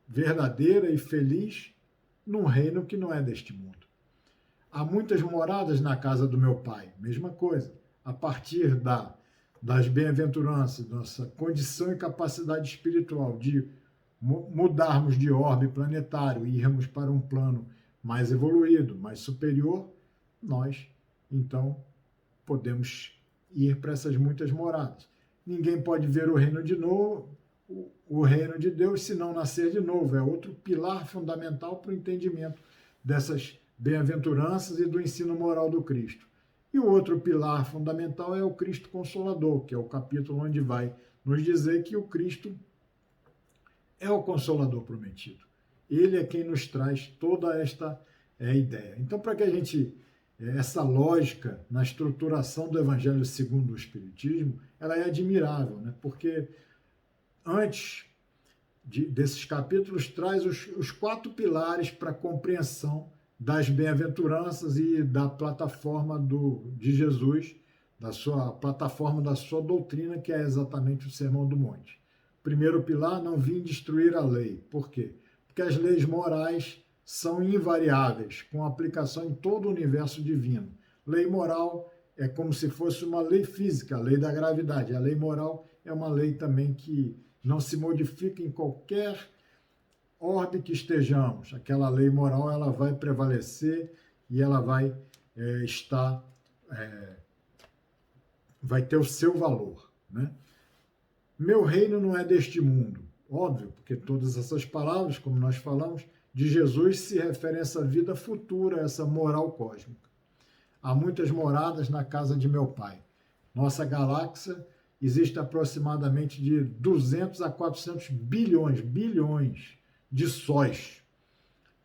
verdadeira e feliz num reino que não é deste mundo. Há muitas moradas na casa do meu Pai, mesma coisa. A partir das bem-aventuranças, nossa condição e capacidade espiritual de mudarmos de orbe planetário e irmos para um plano mais evoluído, mais superior, nós, então, podemos ir para essas muitas moradas. Ninguém pode ver o reino de novo, o reino de Deus, se não nascer de novo. É outro pilar fundamental para o entendimento dessas bem-aventuranças e do ensino moral do Cristo. E o outro pilar fundamental é o Cristo Consolador, que é o capítulo onde vai nos dizer que o Cristo é o Consolador prometido. Ele é quem nos traz toda esta ideia. Então, para que a gente, essa lógica na estruturação do Evangelho segundo o Espiritismo, ela é admirável, né? Porque antes desses capítulos traz os 4 pilares para a compreensão das bem-aventuranças e da plataforma de Jesus, da sua plataforma, da sua doutrina, que é exatamente o Sermão do Monte. Primeiro pilar, não vim destruir a lei. Por quê? Porque as leis morais são invariáveis, com aplicação em todo o universo divino. Lei moral é como se fosse uma lei física, a lei da gravidade. A lei moral é uma lei também que não se modifica em qualquer orbe que estejamos. Aquela lei moral ela vai prevalecer e ela vai vai ter o seu valor, né? Meu reino não é deste mundo. Óbvio, porque todas essas palavras, como nós falamos, de Jesus se referem a essa vida futura, a essa moral cósmica. Há muitas moradas na casa de meu Pai. Nossa galáxia existe aproximadamente de 200 a 400 bilhões de sóis.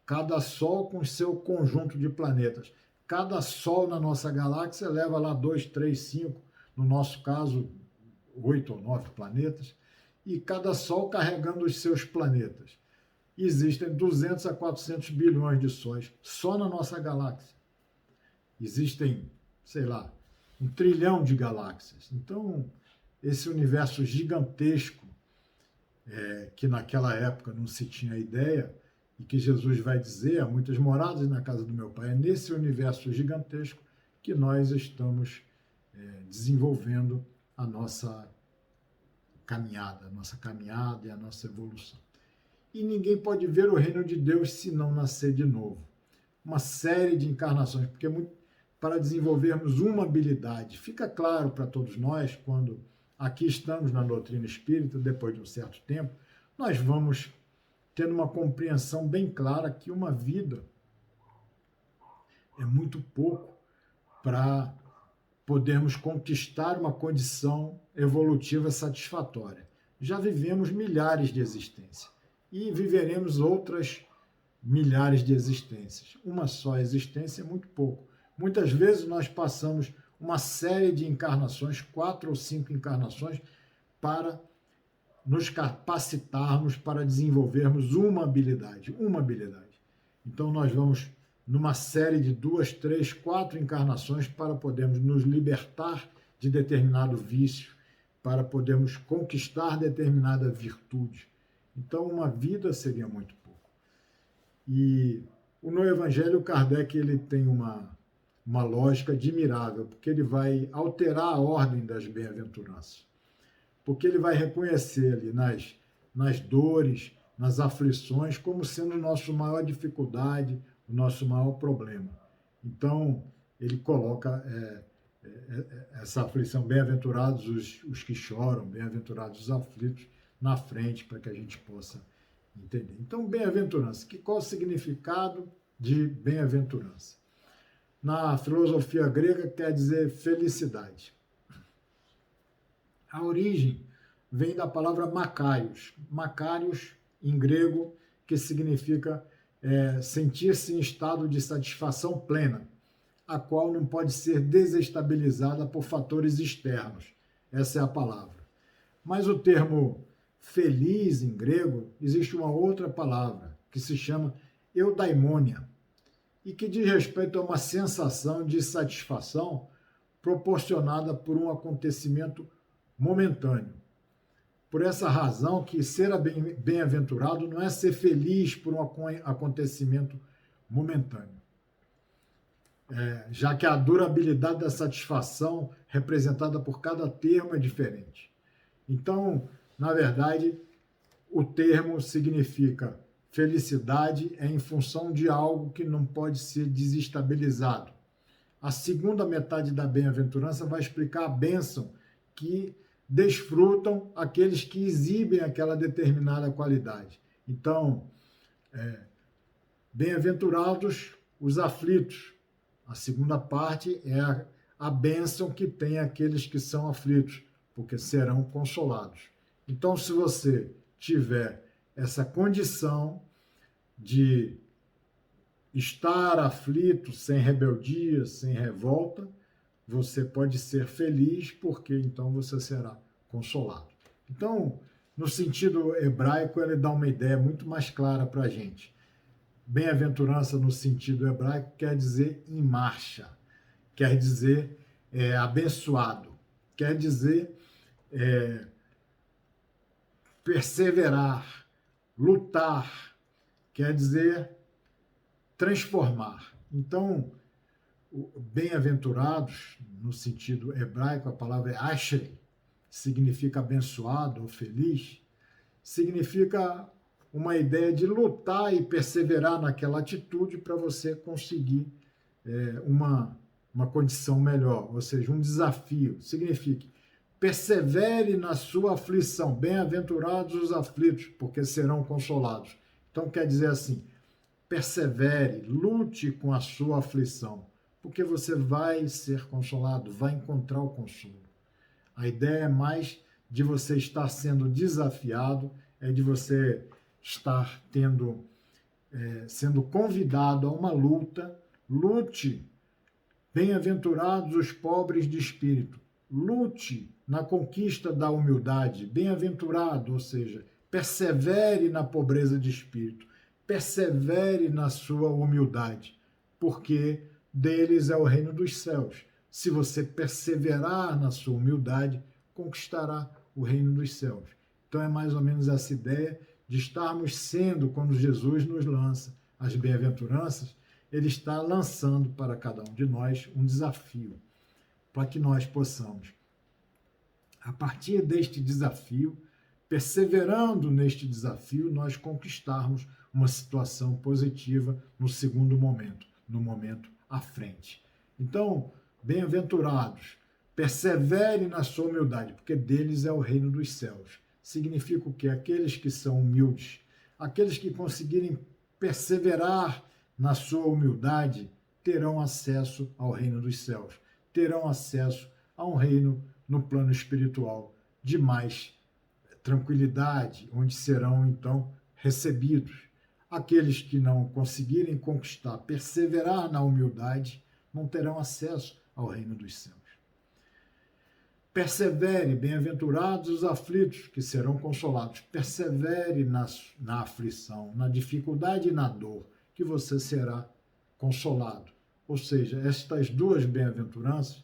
Cada sol com seu conjunto de planetas. Cada sol na nossa galáxia leva lá 2, 3, 5, no nosso caso, 8 ou 9 planetas, e cada sol carregando os seus planetas. Existem 200 a 400 bilhões de sóis só na nossa galáxia. Existem, sei lá, 1 trilhão de galáxias. Então, esse universo gigantesco, que naquela época não se tinha ideia, e que Jesus vai dizer, há muitas moradas na casa do meu Pai, é nesse universo gigantesco que nós estamos desenvolvendo a nossa caminhada e a nossa evolução. E ninguém pode ver o reino de Deus se não nascer de novo. Uma série de encarnações, porque para desenvolvermos uma habilidade, fica claro para todos nós, quando aqui estamos na doutrina espírita, depois de um certo tempo, nós vamos tendo uma compreensão bem clara que uma vida é muito pouco para podermos conquistar uma condição evolutiva satisfatória. Já vivemos milhares de existências e viveremos outras milhares de existências. Uma só existência é muito pouco. Muitas vezes nós passamos uma série de encarnações, 4 ou 5 encarnações, para nos capacitarmos para desenvolvermos uma habilidade. Então nós vamos numa série de 2, 3, 4 encarnações para podermos nos libertar de determinado vício, para podermos conquistar determinada virtude. Então uma vida seria muito pouco. E no Evangelho, Kardec ele tem uma lógica admirável, porque ele vai alterar a ordem das bem-aventuranças. Porque ele vai reconhecer ali nas dores, nas aflições, como sendo a nossa maior dificuldade, o nosso maior problema. Então, ele coloca essa aflição, bem-aventurados os que choram, bem-aventurados os aflitos, na frente, para que a gente possa entender. Então, bem-aventurança. Qual o significado de bem-aventurança? Na filosofia grega, quer dizer felicidade. A origem vem da palavra makarios. Makarios, em grego, que significa sentir-se em estado de satisfação plena, a qual não pode ser desestabilizada por fatores externos. Essa é a palavra. Mas o termo feliz, em grego, existe uma outra palavra, que se chama eudaimonia, e que diz respeito a uma sensação de satisfação proporcionada por um acontecimento momentâneo. Por essa razão que ser bem-aventurado não é ser feliz por um acontecimento momentâneo. Já que a durabilidade da satisfação representada por cada termo é diferente. Então, na verdade, o termo significa felicidade em função de algo que não pode ser desestabilizado. A segunda metade da bem-aventurança vai explicar a bênção que desfrutam aqueles que exibem aquela determinada qualidade. Então, bem-aventurados os aflitos. A segunda parte é a bênção que tem aqueles que são aflitos, porque serão consolados. Então, se você tiver essa condição de estar aflito, sem rebeldia, sem revolta, você pode ser feliz, porque então você será consolado. Então, no sentido hebraico, ele dá uma ideia muito mais clara para a gente. Bem-aventurança, no sentido hebraico, quer dizer em marcha, quer dizer abençoado, quer dizer perseverar, lutar, quer dizer transformar. Então, bem-aventurados, no sentido hebraico, a palavra é ashrei, significa abençoado ou feliz, significa uma ideia de lutar e perseverar naquela atitude para você conseguir uma condição melhor, ou seja, um desafio. Significa, persevere na sua aflição, bem-aventurados os aflitos, porque serão consolados. Então, quer dizer assim, persevere, lute com a sua aflição, porque você vai ser consolado, vai encontrar o consolo. A ideia é mais de você estar sendo desafiado, é de você estar sendo convidado a uma luta. Lute, bem-aventurados os pobres de espírito, lute na conquista da humildade, bem-aventurado, ou seja, persevere na pobreza de espírito, persevere na sua humildade, porque deles é o reino dos céus. Se você perseverar na sua humildade, conquistará o reino dos céus. Então é mais ou menos essa ideia de estarmos sendo, quando Jesus nos lança as bem-aventuranças, ele está lançando para cada um de nós um desafio, para que nós possamos, a partir deste desafio, perseverando neste desafio, nós conquistarmos uma situação positiva no segundo momento, no momento à frente. Então, bem-aventurados, persevere na sua humildade, porque deles é o reino dos céus. Significa o quê? Aqueles que são humildes, aqueles que conseguirem perseverar na sua humildade, terão acesso ao reino dos céus, terão acesso a um reino no plano espiritual de mais tranquilidade, onde serão então recebidos. Aqueles que não conseguirem conquistar, perseverar na humildade, não terão acesso ao reino dos céus. Persevere, bem-aventurados os aflitos, que serão consolados. Persevere na aflição, na dificuldade e na dor, que você será consolado. Ou seja, estas duas bem-aventuranças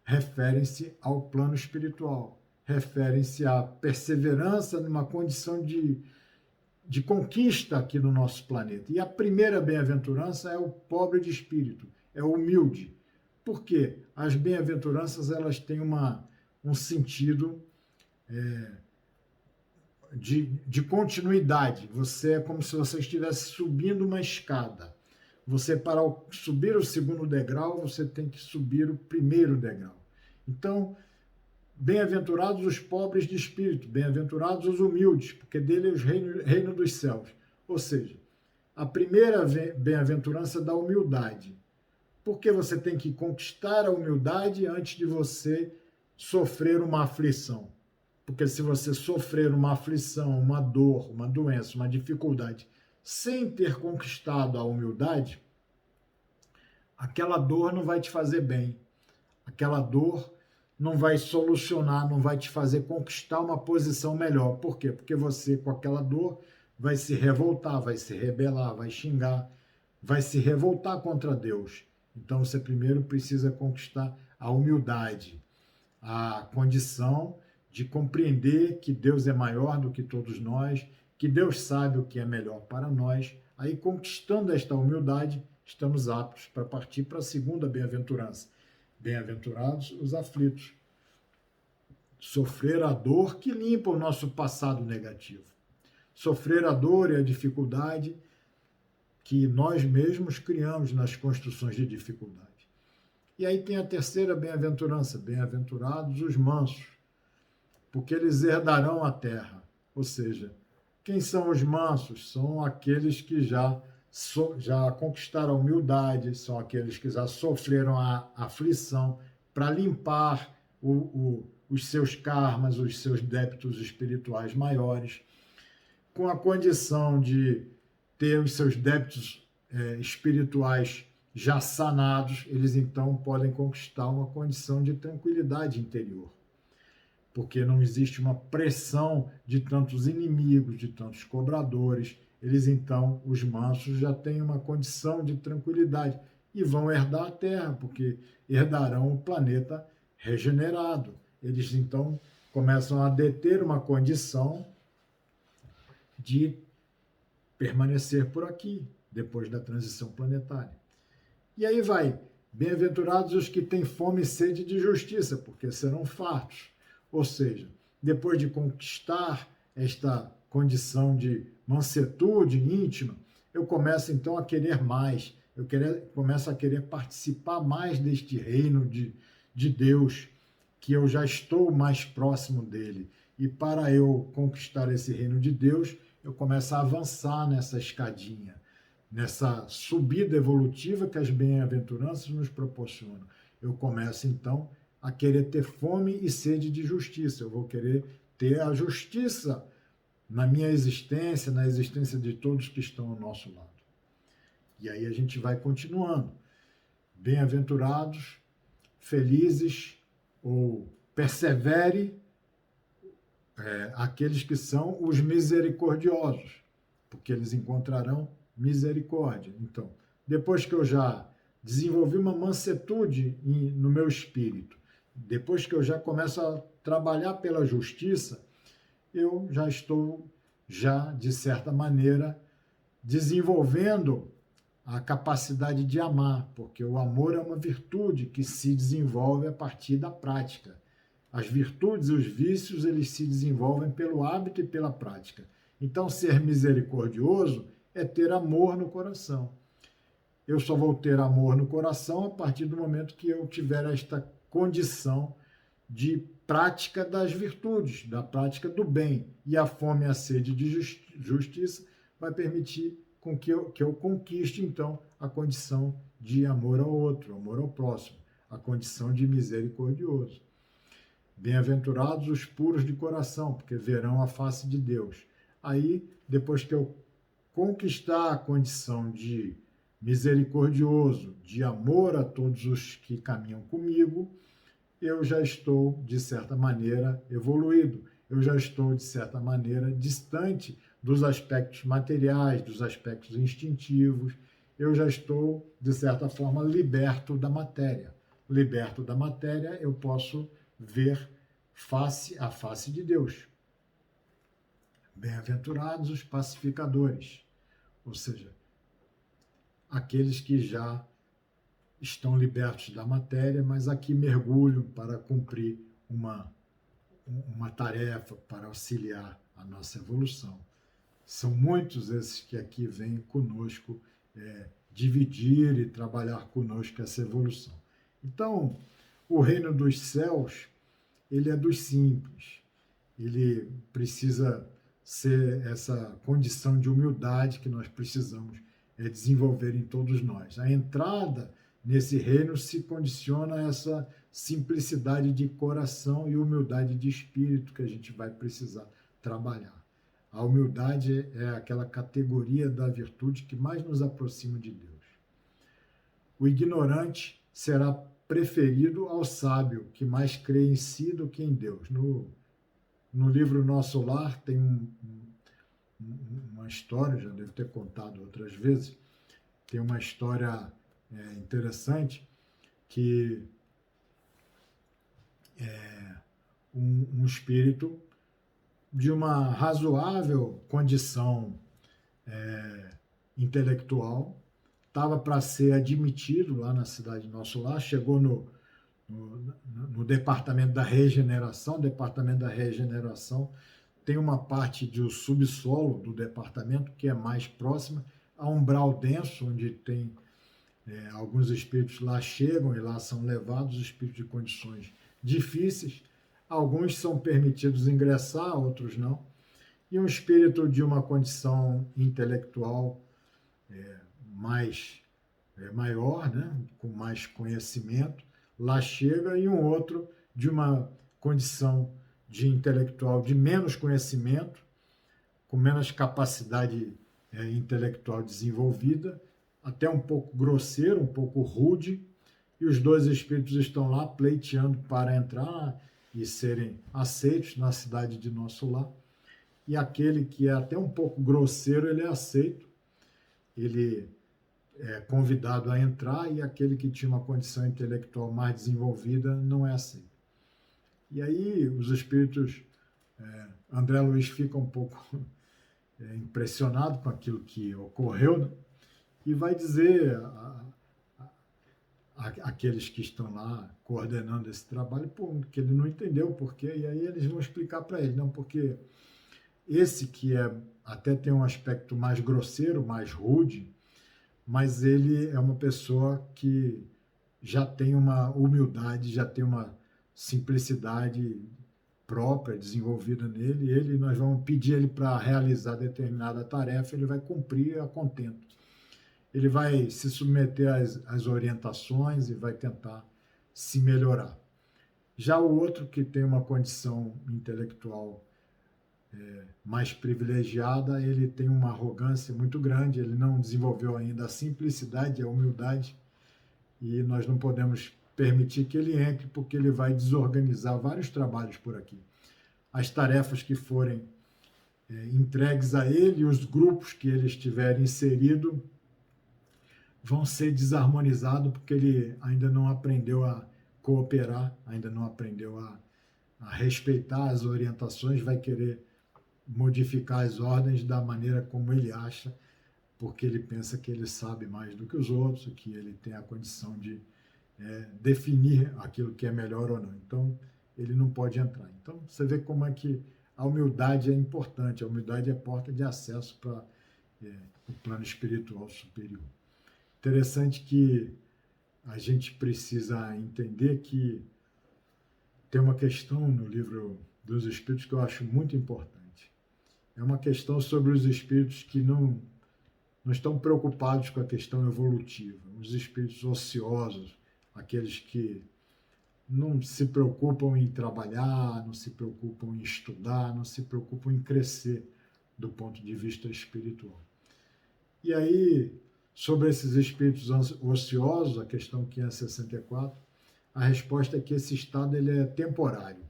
referem-se ao plano espiritual, referem-se à perseverança numa condição de conquista aqui no nosso planeta. E a primeira bem-aventurança é o pobre de espírito, é o humilde. Por quê? As bem-aventuranças elas têm um sentido de continuidade. Você é como se você estivesse subindo uma escada. Você, para subir o segundo degrau, você tem que subir o primeiro degrau. Então, bem-aventurados os pobres de espírito, bem-aventurados os humildes, porque dele é o reino dos céus. Ou seja, a primeira bem-aventurança da humildade. Porque você tem que conquistar a humildade antes de você sofrer uma aflição. Porque se você sofrer uma aflição, uma dor, uma doença, uma dificuldade, sem ter conquistado a humildade, aquela dor não vai te fazer bem. Aquela dor não vai solucionar, não vai te fazer conquistar uma posição melhor. Por quê? Porque você, com aquela dor, vai se revoltar, vai se rebelar, vai xingar, vai se revoltar contra Deus. Então, você primeiro precisa conquistar a humildade, a condição de compreender que Deus é maior do que todos nós, que Deus sabe o que é melhor para nós. Aí, conquistando esta humildade, estamos aptos para partir para a segunda bem-aventurança. Bem-aventurados os aflitos. Sofrer a dor que limpa o nosso passado negativo. Sofrer a dor e a dificuldade que nós mesmos criamos nas construções de dificuldade. E aí tem a terceira bem-aventurança, bem-aventurados os mansos, porque eles herdarão a terra. Ou seja, quem são os mansos? São aqueles que já conquistaram a humildade, são aqueles que já sofreram a aflição para limpar os seus karmas, os seus débitos espirituais maiores, com a condição de ter os seus débitos espirituais já sanados, eles então podem conquistar uma condição de tranquilidade interior, porque não existe uma pressão de tantos inimigos, de tantos cobradores. Eles então, os mansos, já têm uma condição de tranquilidade e vão herdar a terra, porque herdarão o planeta regenerado. Eles então começam a deter uma condição de permanecer por aqui, depois da transição planetária. E aí vai, bem-aventurados os que têm fome e sede de justiça, porque serão fartos. Ou seja, depois de conquistar esta condição de mansetude íntima, eu começo então a querer mais, começo a querer participar mais deste reino de Deus, que eu já estou mais próximo dele. E para eu conquistar esse reino de Deus, eu começo a avançar nessa escadinha, nessa subida evolutiva que as bem-aventuranças nos proporcionam. Eu começo, então, a querer ter fome e sede de justiça. Eu vou querer ter a justiça na minha existência, na existência de todos que estão ao nosso lado. E aí a gente vai continuando. Bem-aventurados, felizes, ou persevere, aqueles que são os misericordiosos, porque eles encontrarão misericórdia. Então, depois que eu já desenvolvi uma mansetude no meu espírito, depois que eu já começo a trabalhar pela justiça, eu já estou, de certa maneira, desenvolvendo a capacidade de amar, porque o amor é uma virtude que se desenvolve a partir da prática. As virtudes e os vícios, eles se desenvolvem pelo hábito e pela prática. Então, ser misericordioso é ter amor no coração. Eu só vou ter amor no coração a partir do momento que eu tiver esta condição de prática das virtudes, da prática do bem. E a fome e a sede de justiça vai permitir com que eu conquiste, então, a condição de amor ao outro, amor ao próximo, a condição de misericordioso. Bem-aventurados os puros de coração, porque verão a face de Deus. Aí, depois que eu conquistar a condição de misericordioso, de amor a todos os que caminham comigo, eu já estou, de certa maneira, evoluído. Eu já estou, de certa maneira, distante dos aspectos materiais, dos aspectos instintivos. Eu já estou, de certa forma, liberto da matéria. Liberto da matéria, eu posso ver face a face de Deus. Bem-aventurados os pacificadores, ou seja, aqueles que já estão libertos da matéria, mas aqui mergulham para cumprir uma tarefa, para auxiliar a nossa evolução. São muitos esses que aqui vêm conosco dividir e trabalhar conosco essa evolução. Então, o reino dos céus, ele é dos simples. Ele precisa ser essa condição de humildade que nós precisamos desenvolver em todos nós. A entrada nesse reino se condiciona a essa simplicidade de coração e humildade de espírito que a gente vai precisar trabalhar. A humildade é aquela categoria da virtude que mais nos aproxima de Deus. O ignorante será preferido ao sábio, que mais crê em si do que em Deus. No livro Nosso Lar tem uma história, já devo ter contado outras vezes, tem uma história interessante que um espírito de uma razoável condição intelectual estava para ser admitido lá na cidade Nosso Lar, chegou no departamento da regeneração. O departamento da regeneração tem uma parte do subsolo do departamento que é mais próxima a um umbral denso, onde tem alguns espíritos lá chegam e lá são levados, espíritos de condições difíceis. Alguns são permitidos ingressar, outros não. E um espírito de uma condição intelectual maior, né, com mais conhecimento, lá chega, e um outro de uma condição de intelectual de menos conhecimento, com menos capacidade intelectual desenvolvida, até um pouco grosseiro, um pouco rude, e os dois espíritos estão lá pleiteando para entrar e serem aceitos na cidade de Nosso Lar. E aquele que é até um pouco grosseiro, ele é aceito, ele é convidado a entrar, e aquele que tinha uma condição intelectual mais desenvolvida não é aceito. E aí os espíritos, André Luiz fica um pouco impressionado com aquilo que ocorreu, né? E vai dizer àqueles que estão lá coordenando esse trabalho que ele não entendeu o porquê, e aí eles vão explicar para ele, não, porque esse que até tem um aspecto mais grosseiro, mais rude, mas ele é uma pessoa que já tem uma humildade, já tem uma simplicidade própria, desenvolvida nele, nós vamos pedir ele para realizar determinada tarefa, ele vai cumprir a contento. Ele vai se submeter às orientações e vai tentar se melhorar. Já o outro, que tem uma condição intelectual mais privilegiada, ele tem uma arrogância muito grande, ele não desenvolveu ainda a simplicidade, a humildade, e nós não podemos permitir que ele entre, porque ele vai desorganizar vários trabalhos por aqui. As tarefas que forem entregues a ele, os grupos que ele estiver inserido, vão ser desarmonizados, porque ele ainda não aprendeu a cooperar, ainda não aprendeu a respeitar as orientações, vai querer modificar as ordens da maneira como ele acha, porque ele pensa que ele sabe mais do que os outros, que ele tem a condição de definir aquilo que é melhor ou não. Então, ele não pode entrar. Então, você vê como é que a humildade é importante. A humildade é porta de acesso para o plano espiritual superior. Interessante que a gente precisa entender que tem uma questão no livro dos Espíritos que eu acho muito importante. É uma questão sobre os espíritos que não não estão preocupados com a questão evolutiva. Os espíritos ociosos, aqueles que não se preocupam em trabalhar, não se preocupam em estudar, não se preocupam em crescer do ponto de vista espiritual. E aí, sobre esses espíritos ociosos, a questão 564, a resposta é que esse estado ele é temporário.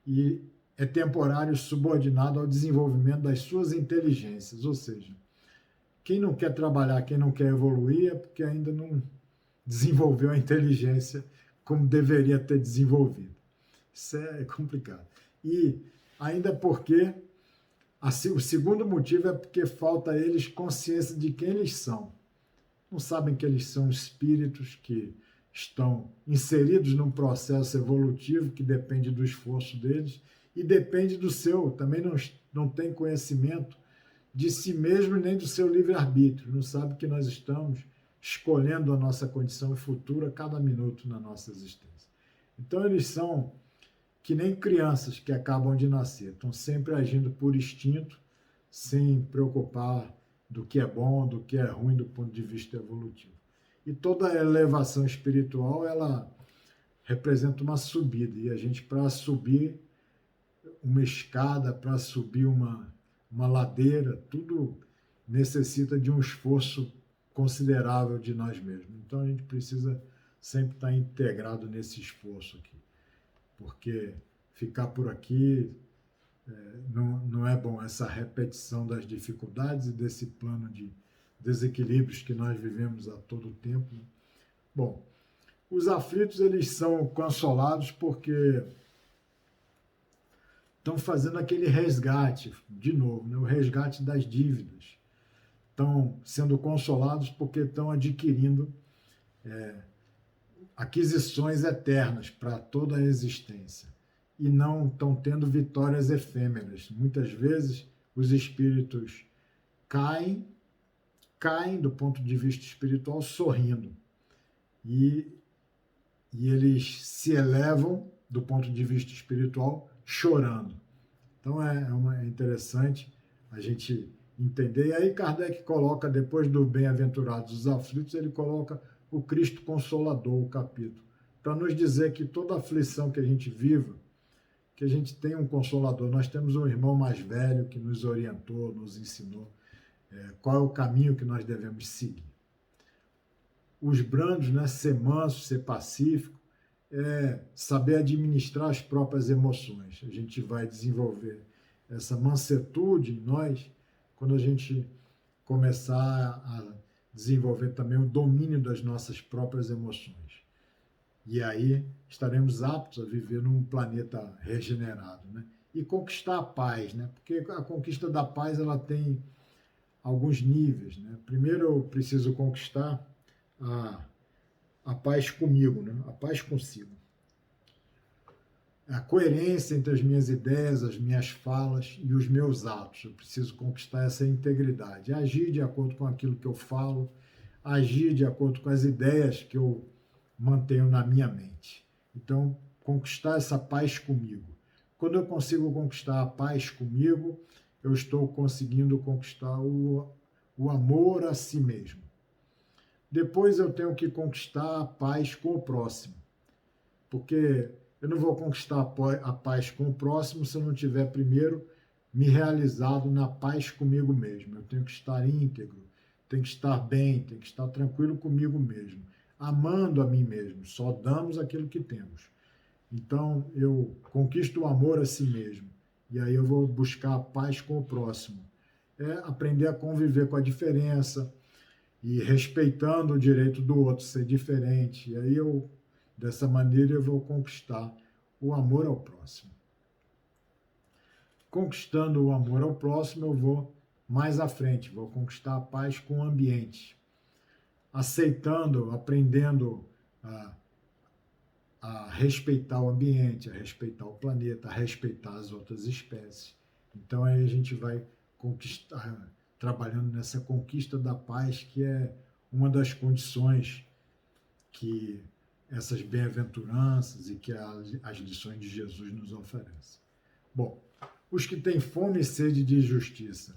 E é temporário subordinado ao desenvolvimento das suas inteligências, ou seja, quem não quer trabalhar, quem não quer evoluir é porque ainda não desenvolveu a inteligência como deveria ter desenvolvido. Isso é complicado. E ainda porque o segundo motivo é porque falta a eles consciência de quem eles são. Não sabem que eles são espíritos que estão inseridos num processo evolutivo que depende do esforço deles e depende do seu. Também não tem conhecimento de si mesmo nem do seu livre-arbítrio. Não sabe que nós estamos escolhendo a nossa condição futura a cada minuto na nossa existência. Então, eles são que nem crianças que acabam de nascer, estão sempre agindo por instinto, sem preocupar do que é bom, do que é ruim do ponto de vista evolutivo. E toda elevação espiritual, ela representa uma subida, e a gente, para subir uma escada, para subir uma ladeira, tudo necessita de um esforço considerável de nós mesmos. Então, a gente precisa sempre estar integrado nesse esforço aqui, porque ficar por aqui não é bom. Essa repetição das dificuldades e desse plano de desequilíbrios que nós vivemos a todo tempo. Bom, os aflitos, eles são consolados porque estão fazendo aquele resgate, de novo, né? O resgate das dívidas. Estão sendo consolados porque estão adquirindo aquisições eternas para toda a existência e não estão tendo vitórias efêmeras. Muitas vezes os espíritos caem do ponto de vista espiritual sorrindo e eles se elevam do ponto de vista espiritual chorando. Então é interessante a gente entender. E aí Kardec coloca, depois do Bem-aventurados os aflitos, ele coloca o Cristo Consolador, o capítulo, para nos dizer que toda aflição que a gente viva, que a gente tem um Consolador. Nós temos um irmão mais velho que nos orientou, nos ensinou qual é o caminho que nós devemos seguir. Os brandos, né, ser manso, ser pacífico, saber administrar as próprias emoções. A gente vai desenvolver essa mansetude em nós quando a gente começar a desenvolver também o domínio das nossas próprias emoções. E aí estaremos aptos a viver num planeta regenerado, né? E conquistar a paz, né? Porque a conquista da paz, ela tem alguns níveis, né? Primeiro eu preciso conquistar a paz comigo, né? A paz consigo. A coerência entre as minhas ideias, as minhas falas e os meus atos. Eu preciso conquistar essa integridade. Agir de acordo com aquilo que eu falo, agir de acordo com as ideias que eu mantenho na minha mente. Então, conquistar essa paz comigo. Quando eu consigo conquistar a paz comigo, eu estou conseguindo conquistar o amor a si mesmo. Depois eu tenho que conquistar a paz com o próximo, porque eu não vou conquistar a paz com o próximo se eu não tiver primeiro me realizado na paz comigo mesmo. Eu tenho que estar íntegro, tenho que estar bem, tenho que estar tranquilo comigo mesmo, amando a mim mesmo. Só damos aquilo que temos. Então, eu conquisto o amor a si mesmo, e aí eu vou buscar a paz com o próximo. Aprender a conviver com a diferença e respeitando o direito do outro ser diferente. E aí dessa maneira eu vou conquistar o amor ao próximo. Conquistando o amor ao próximo, eu vou mais à frente, vou conquistar a paz com o ambiente. Aceitando, aprendendo a respeitar o ambiente, a respeitar o planeta, a respeitar as outras espécies. Então aí a gente vai conquistar, trabalhando nessa conquista da paz, que é uma das condições que essas bem-aventuranças e que as lições de Jesus nos oferecem. Bom, os que têm fome e sede de justiça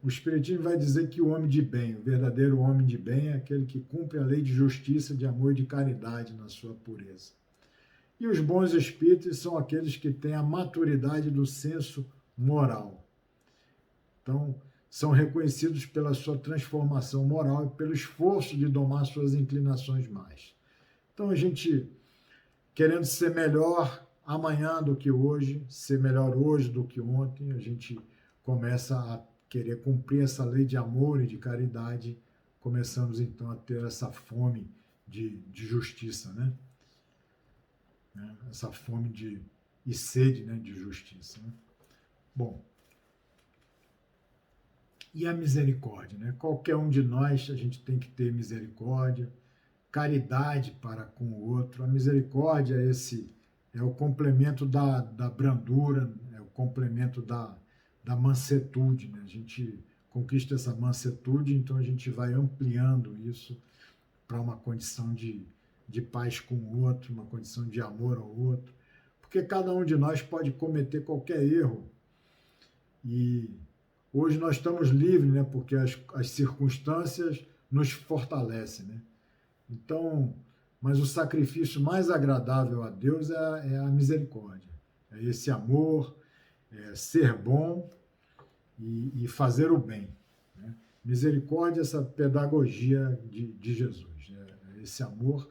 O Espiritismo vai dizer que o homem de bem, o verdadeiro homem de bem, é aquele que cumpre a lei de justiça, de amor e de caridade na sua pureza. E os bons espíritos são aqueles que têm a maturidade do senso moral. Então, são reconhecidos pela sua transformação moral e pelo esforço de domar suas inclinações mais. Então, a gente, querendo ser melhor amanhã do que hoje, ser melhor hoje do que ontem, a gente começa a querer cumprir essa lei de amor e de caridade, começamos então a ter essa fome de justiça, né? Essa fome e sede, né, de justiça. Né? Bom, e a misericórdia, né? Qualquer um de nós, a gente tem que ter misericórdia, caridade para com o outro. A misericórdia é o complemento da brandura, é o complemento da mansetude. Né? A gente conquista essa mansetude, então a gente vai ampliando isso para uma condição de paz com o outro, uma condição de amor ao outro. Porque cada um de nós pode cometer qualquer erro. E hoje nós estamos livres, né? Porque as circunstâncias nos fortalecem, né? Então, mas o sacrifício mais agradável a Deus é a misericórdia. É esse amor, é ser bom e fazer o bem. Né? Misericórdia é essa pedagogia de Jesus. É esse amor,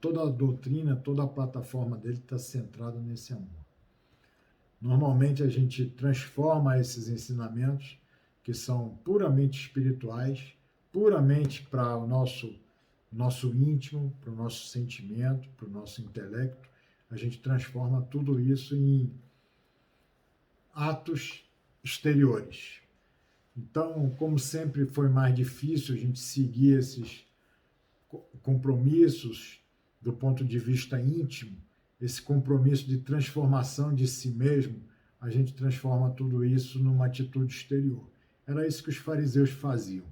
toda a doutrina, toda a plataforma dele está centrada nesse amor. Normalmente a gente transforma esses ensinamentos, que são puramente espirituais, puramente para o nosso íntimo, para o nosso sentimento, para o nosso intelecto, a gente transforma tudo isso em atos exteriores. Então, como sempre foi mais difícil a gente seguir esses compromissos do ponto de vista íntimo, esse compromisso de transformação de si mesmo, a gente transforma tudo isso numa atitude exterior. Era isso que os fariseus faziam.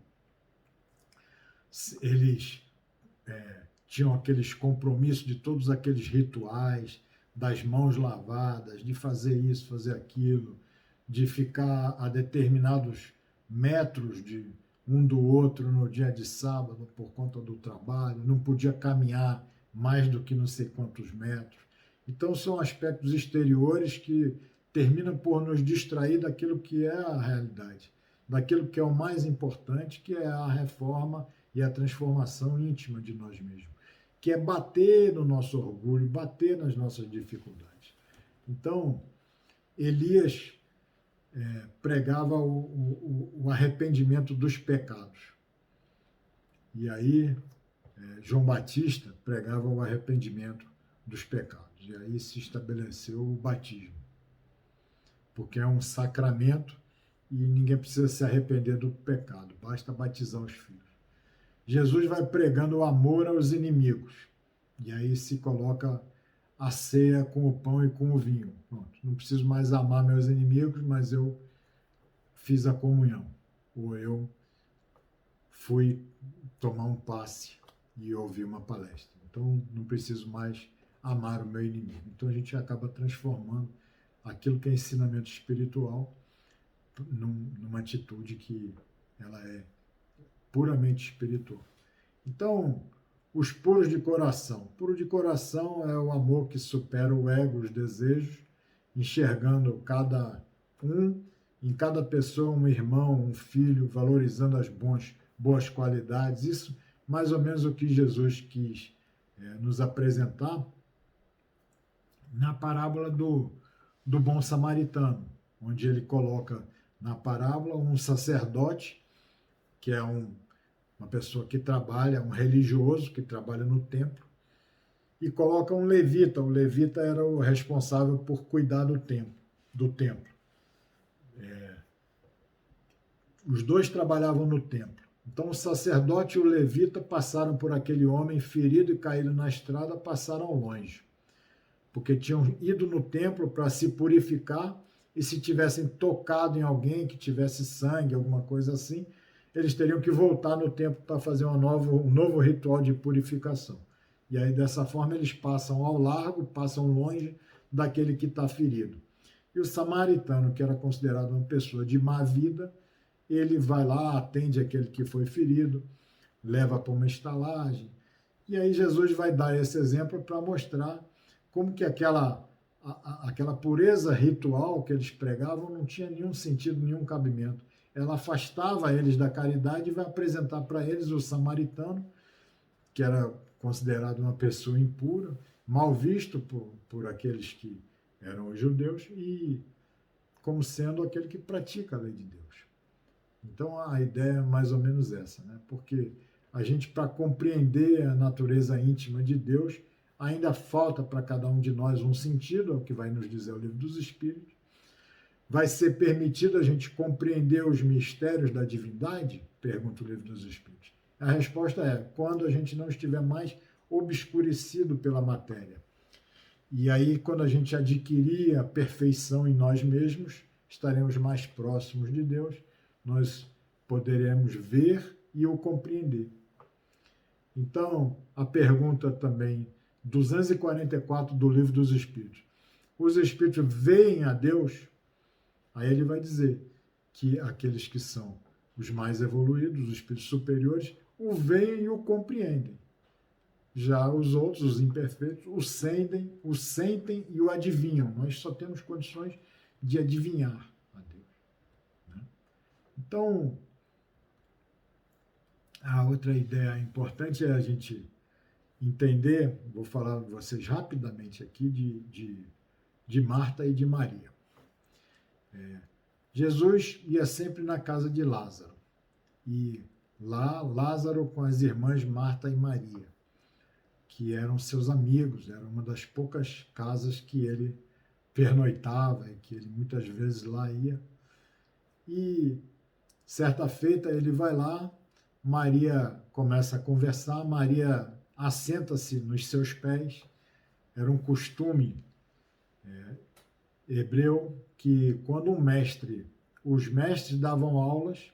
Eles tinham aqueles compromissos de todos aqueles rituais, das mãos lavadas, de fazer isso, fazer aquilo, de ficar a determinados metros de um do outro no dia de sábado por conta do trabalho, não podia caminhar mais do que não sei quantos metros. Então, são aspectos exteriores que terminam por nos distrair daquilo que é a realidade, daquilo que é o mais importante, que é a reforma e a transformação íntima de nós mesmos, que é bater no nosso orgulho, bater nas nossas dificuldades. Então, Elias pregava o arrependimento dos pecados. E aí, João Batista pregava o arrependimento dos pecados. E aí se estabeleceu o batismo. Porque é um sacramento e ninguém precisa se arrepender do pecado, basta batizar os filhos. Jesus vai pregando o amor aos inimigos. E aí se coloca a ceia com o pão e com o vinho. Pronto, não preciso mais amar meus inimigos, mas eu fiz a comunhão. Ou eu fui tomar um passe e ouvir uma palestra. Então, não preciso mais amar o meu inimigo. Então, a gente acaba transformando aquilo que é ensinamento espiritual numa atitude que ela é puramente espiritual. Então, os puros de coração. Puro de coração é o amor que supera o ego, os desejos, enxergando em cada pessoa um irmão, um filho, valorizando as boas qualidades. Isso mais ou menos o que Jesus quis nos apresentar na parábola do bom samaritano, onde ele coloca na parábola um sacerdote, que é uma pessoa que trabalha, um religioso que trabalha no templo, e coloca um levita. O levita era o responsável por cuidar do templo. Os dois trabalhavam no templo. Então o sacerdote e o levita passaram por aquele homem ferido e caído na estrada, passaram longe, porque tinham ido no templo para se purificar, e se tivessem tocado em alguém que tivesse sangue, alguma coisa assim, eles teriam que voltar no templo para fazer um novo ritual de purificação. E aí, dessa forma, eles passam ao largo, passam longe daquele que está ferido. E o samaritano, que era considerado uma pessoa de má vida, ele vai lá, atende aquele que foi ferido, leva para uma estalagem. E aí Jesus vai dar esse exemplo para mostrar como que aquela pureza ritual que eles pregavam não tinha nenhum sentido, nenhum cabimento. Ela afastava eles da caridade e vai apresentar para eles o samaritano, que era considerado uma pessoa impura, mal visto por aqueles que eram os judeus, e como sendo aquele que pratica a lei de Deus. Então a ideia é mais ou menos essa, né? Porque a gente, para compreender a natureza íntima de Deus, ainda falta para cada um de nós um sentido, é o que vai nos dizer o Livro dos Espíritos. Vai ser permitido a gente compreender os mistérios da divindade? Pergunta o Livro dos Espíritos. A resposta é, quando a gente não estiver mais obscurecido pela matéria. E aí, quando a gente adquirir a perfeição em nós mesmos, estaremos mais próximos de Deus, nós poderemos ver e o compreender. Então, a pergunta também 244 do Livro dos Espíritos. Os Espíritos veem a Deus? Aí ele vai dizer que aqueles que são os mais evoluídos, os Espíritos superiores, o veem e o compreendem. Já os outros, os imperfeitos, o sentem e o adivinham. Nós só temos condições de adivinhar a Deus. Né? Então, a outra ideia importante é a gente entender, vou falar com vocês rapidamente aqui, de Marta e de Maria. Jesus ia sempre na casa de Lázaro. E lá, Lázaro com as irmãs Marta e Maria, que eram seus amigos, era uma das poucas casas que ele pernoitava e que ele muitas vezes lá ia. E certa feita ele vai lá, Maria começa a conversar, Maria assenta-se nos seus pés. Era um costume hebreu que quando os mestres davam aulas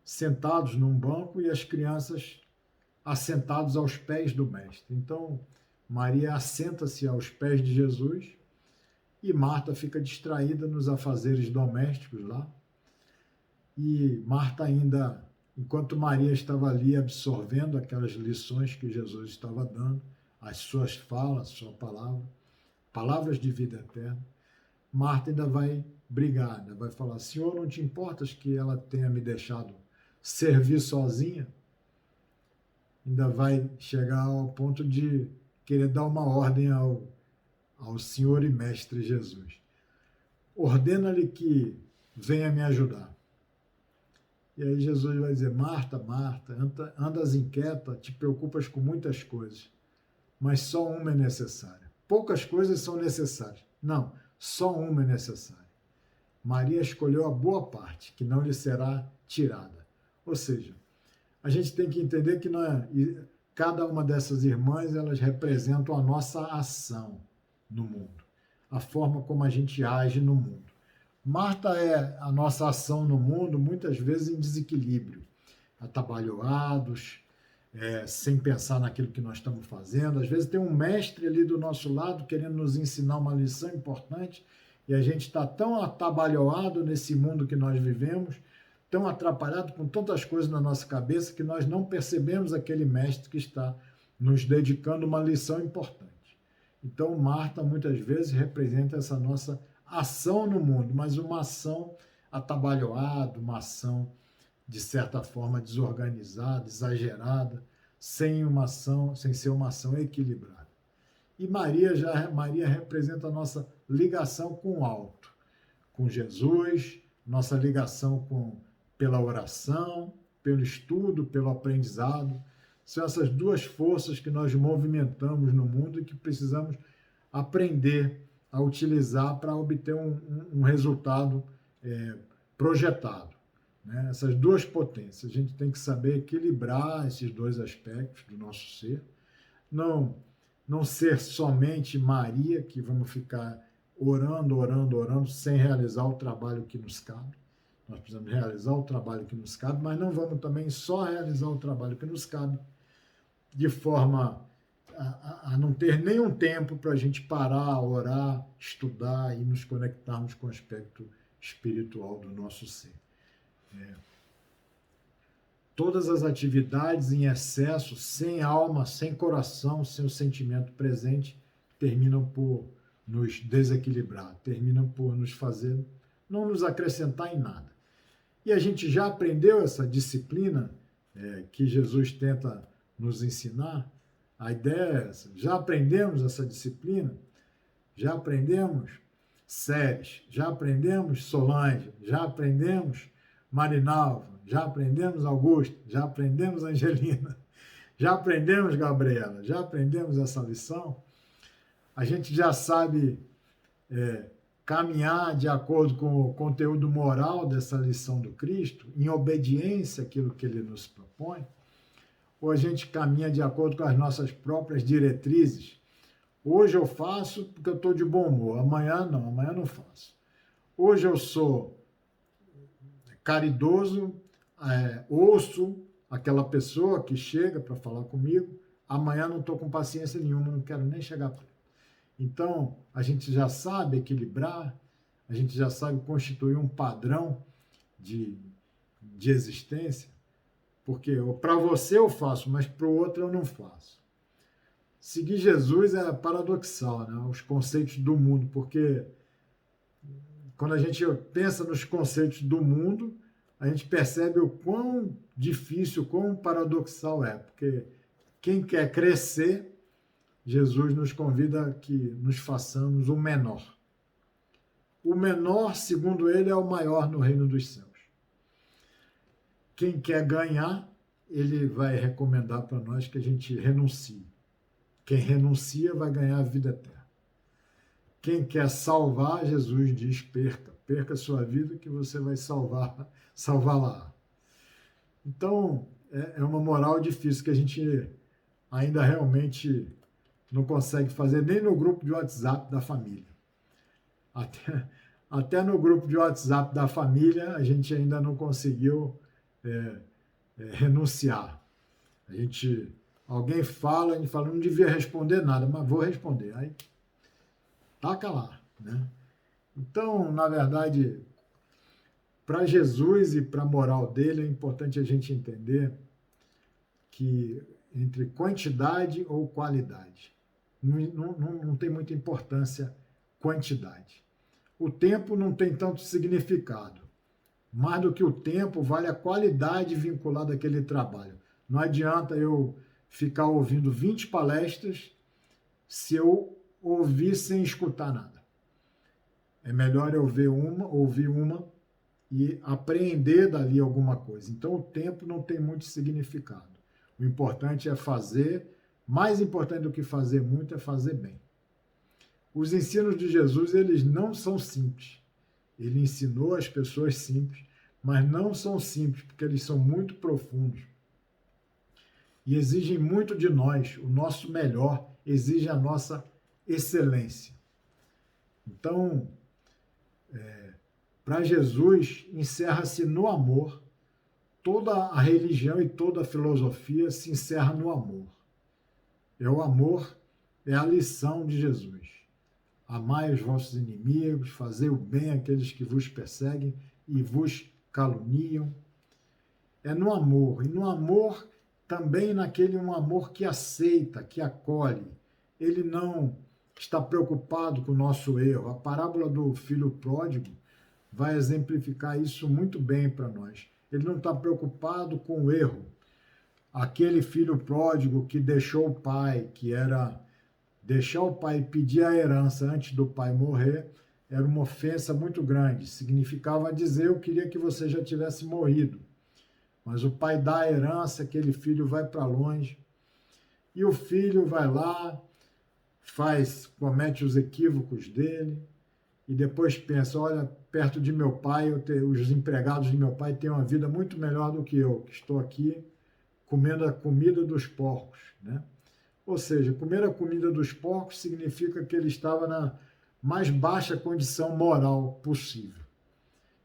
sentados num banco e as crianças assentados aos pés do mestre. Então, Maria assenta-se aos pés de Jesus e Marta fica distraída nos afazeres domésticos lá. E Marta ainda, enquanto Maria estava ali absorvendo aquelas lições que Jesus estava dando, as suas falas, sua palavra, palavras de vida eterna, Marta ainda vai brigar, ainda vai falar, Senhor, não te importas que ela tenha me deixado servir sozinha? Ainda vai chegar ao ponto de querer dar uma ordem ao Senhor e Mestre Jesus. Ordena-lhe que venha me ajudar. E aí Jesus vai dizer, Marta, Marta, andas inquieta, te preocupas com muitas coisas, mas só uma é necessária. Poucas coisas são necessárias. Não, só uma é necessária. Maria escolheu a boa parte, que não lhe será tirada. Ou seja, a gente tem que entender que cada uma dessas irmãs, elas representam a nossa ação no mundo, a forma como a gente age no mundo. Marta é a nossa ação no mundo, muitas vezes em desequilíbrio, atabalhoados, sem pensar naquilo que nós estamos fazendo. Às vezes tem um mestre ali do nosso lado querendo nos ensinar uma lição importante e a gente está tão atabalhoado nesse mundo que nós vivemos, tão atrapalhado com tantas coisas na nossa cabeça que nós não percebemos aquele mestre que está nos dedicando uma lição importante. Então, Marta muitas vezes representa essa nossa ação no mundo, mas uma ação atabalhoada, uma ação de certa forma desorganizada, exagerada, sem ser uma ação equilibrada. E Maria representa a nossa ligação com o alto, com Jesus, nossa ligação pela oração, pelo estudo, pelo aprendizado. São essas duas forças que nós movimentamos no mundo e que precisamos aprender a utilizar para obter um resultado projetado. Né? Essas duas potências, a gente tem que saber equilibrar esses dois aspectos do nosso ser. Não ser somente Maria, que vamos ficar orando, sem realizar o trabalho que nos cabe. Nós precisamos realizar o trabalho que nos cabe, mas não vamos também só realizar o trabalho que nos cabe, de forma a não ter nenhum tempo para a gente parar, orar, estudar e nos conectarmos com o aspecto espiritual do nosso ser. Todas as atividades em excesso, sem alma, sem coração, sem o sentimento presente, terminam por nos desequilibrar, terminam por nos fazer, não nos acrescentar em nada. E a gente já aprendeu essa disciplina que Jesus tenta nos ensinar. A ideia é essa. Já aprendemos essa disciplina? Já aprendemos Séries? Já aprendemos Solange? Já aprendemos Marinalva? Já aprendemos Augusto? Já aprendemos Angelina? Já aprendemos Gabriela? Já aprendemos essa lição? A gente já sabe caminhar de acordo com o conteúdo moral dessa lição do Cristo, em obediência àquilo que ele nos propõe? Ou a gente caminha de acordo com as nossas próprias diretrizes? Hoje eu faço porque eu estou de bom humor, amanhã não faço. Hoje eu sou caridoso, ouço aquela pessoa que chega para falar comigo, amanhã não estou com paciência nenhuma, não quero nem chegar perto. Então, a gente já sabe equilibrar, a gente já sabe constituir um padrão de existência, porque para você eu faço, mas para o outro eu não faço. Seguir Jesus é paradoxal, né? Os conceitos do mundo, porque quando a gente pensa nos conceitos do mundo, a gente percebe o quão difícil, quão paradoxal é, porque quem quer crescer, Jesus nos convida a que nos façamos o menor. O menor, segundo ele, é o maior no reino dos céus. Quem quer ganhar, ele vai recomendar para nós que a gente renuncie. Quem renuncia vai ganhar a vida eterna. Quem quer salvar, Jesus diz, perca a sua vida que você vai salvá-la. Então, é uma moral difícil que a gente ainda realmente não consegue fazer nem no grupo de WhatsApp da família. Até no grupo de WhatsApp da família, a gente ainda não conseguiu renunciar. Alguém fala, a gente fala, não devia responder nada, mas vou responder. Aí, taca lá, né? Então, na verdade, para Jesus e para a moral dele, é importante a gente entender que entre quantidade ou qualidade, não tem muita importância quantidade. O tempo não tem tanto significado. Mais do que o tempo, vale a qualidade vinculada àquele trabalho. Não adianta eu ficar ouvindo 20 palestras se eu ouvir sem escutar nada. É melhor eu ouvir uma e apreender dali alguma coisa. Então, o tempo não tem muito significado. O importante é fazer. Mais importante do que fazer muito é fazer bem. Os ensinos de Jesus, eles não são simples. Ele ensinou as pessoas simples, mas não são simples, porque eles são muito profundos. E exigem muito de nós, o nosso melhor, exige a nossa excelência. Então, para Jesus, encerra-se no amor. Toda a religião e toda a filosofia se encerra no amor. O amor, é a lição de Jesus. Amai os vossos inimigos, fazei o bem àqueles que vos perseguem e vos caluniam. É no amor. E no amor, também naquele um amor que aceita, que acolhe. Ele não está preocupado com o nosso erro. A parábola do filho pródigo vai exemplificar isso muito bem para nós. Ele não está preocupado com o erro. Aquele filho pródigo que deixou o pai, que era deixar o pai pedir a herança antes do pai morrer, era uma ofensa muito grande. Significava dizer, eu queria que você já tivesse morrido. Mas o pai dá a herança, aquele filho vai para longe. E o filho vai lá, comete os equívocos dele, e depois pensa, olha, perto de meu pai, os empregados de meu pai têm uma vida muito melhor do que eu, que estou aqui comendo a comida dos porcos, né? Ou seja, comer a comida dos porcos significa que ele estava na mais baixa condição moral possível.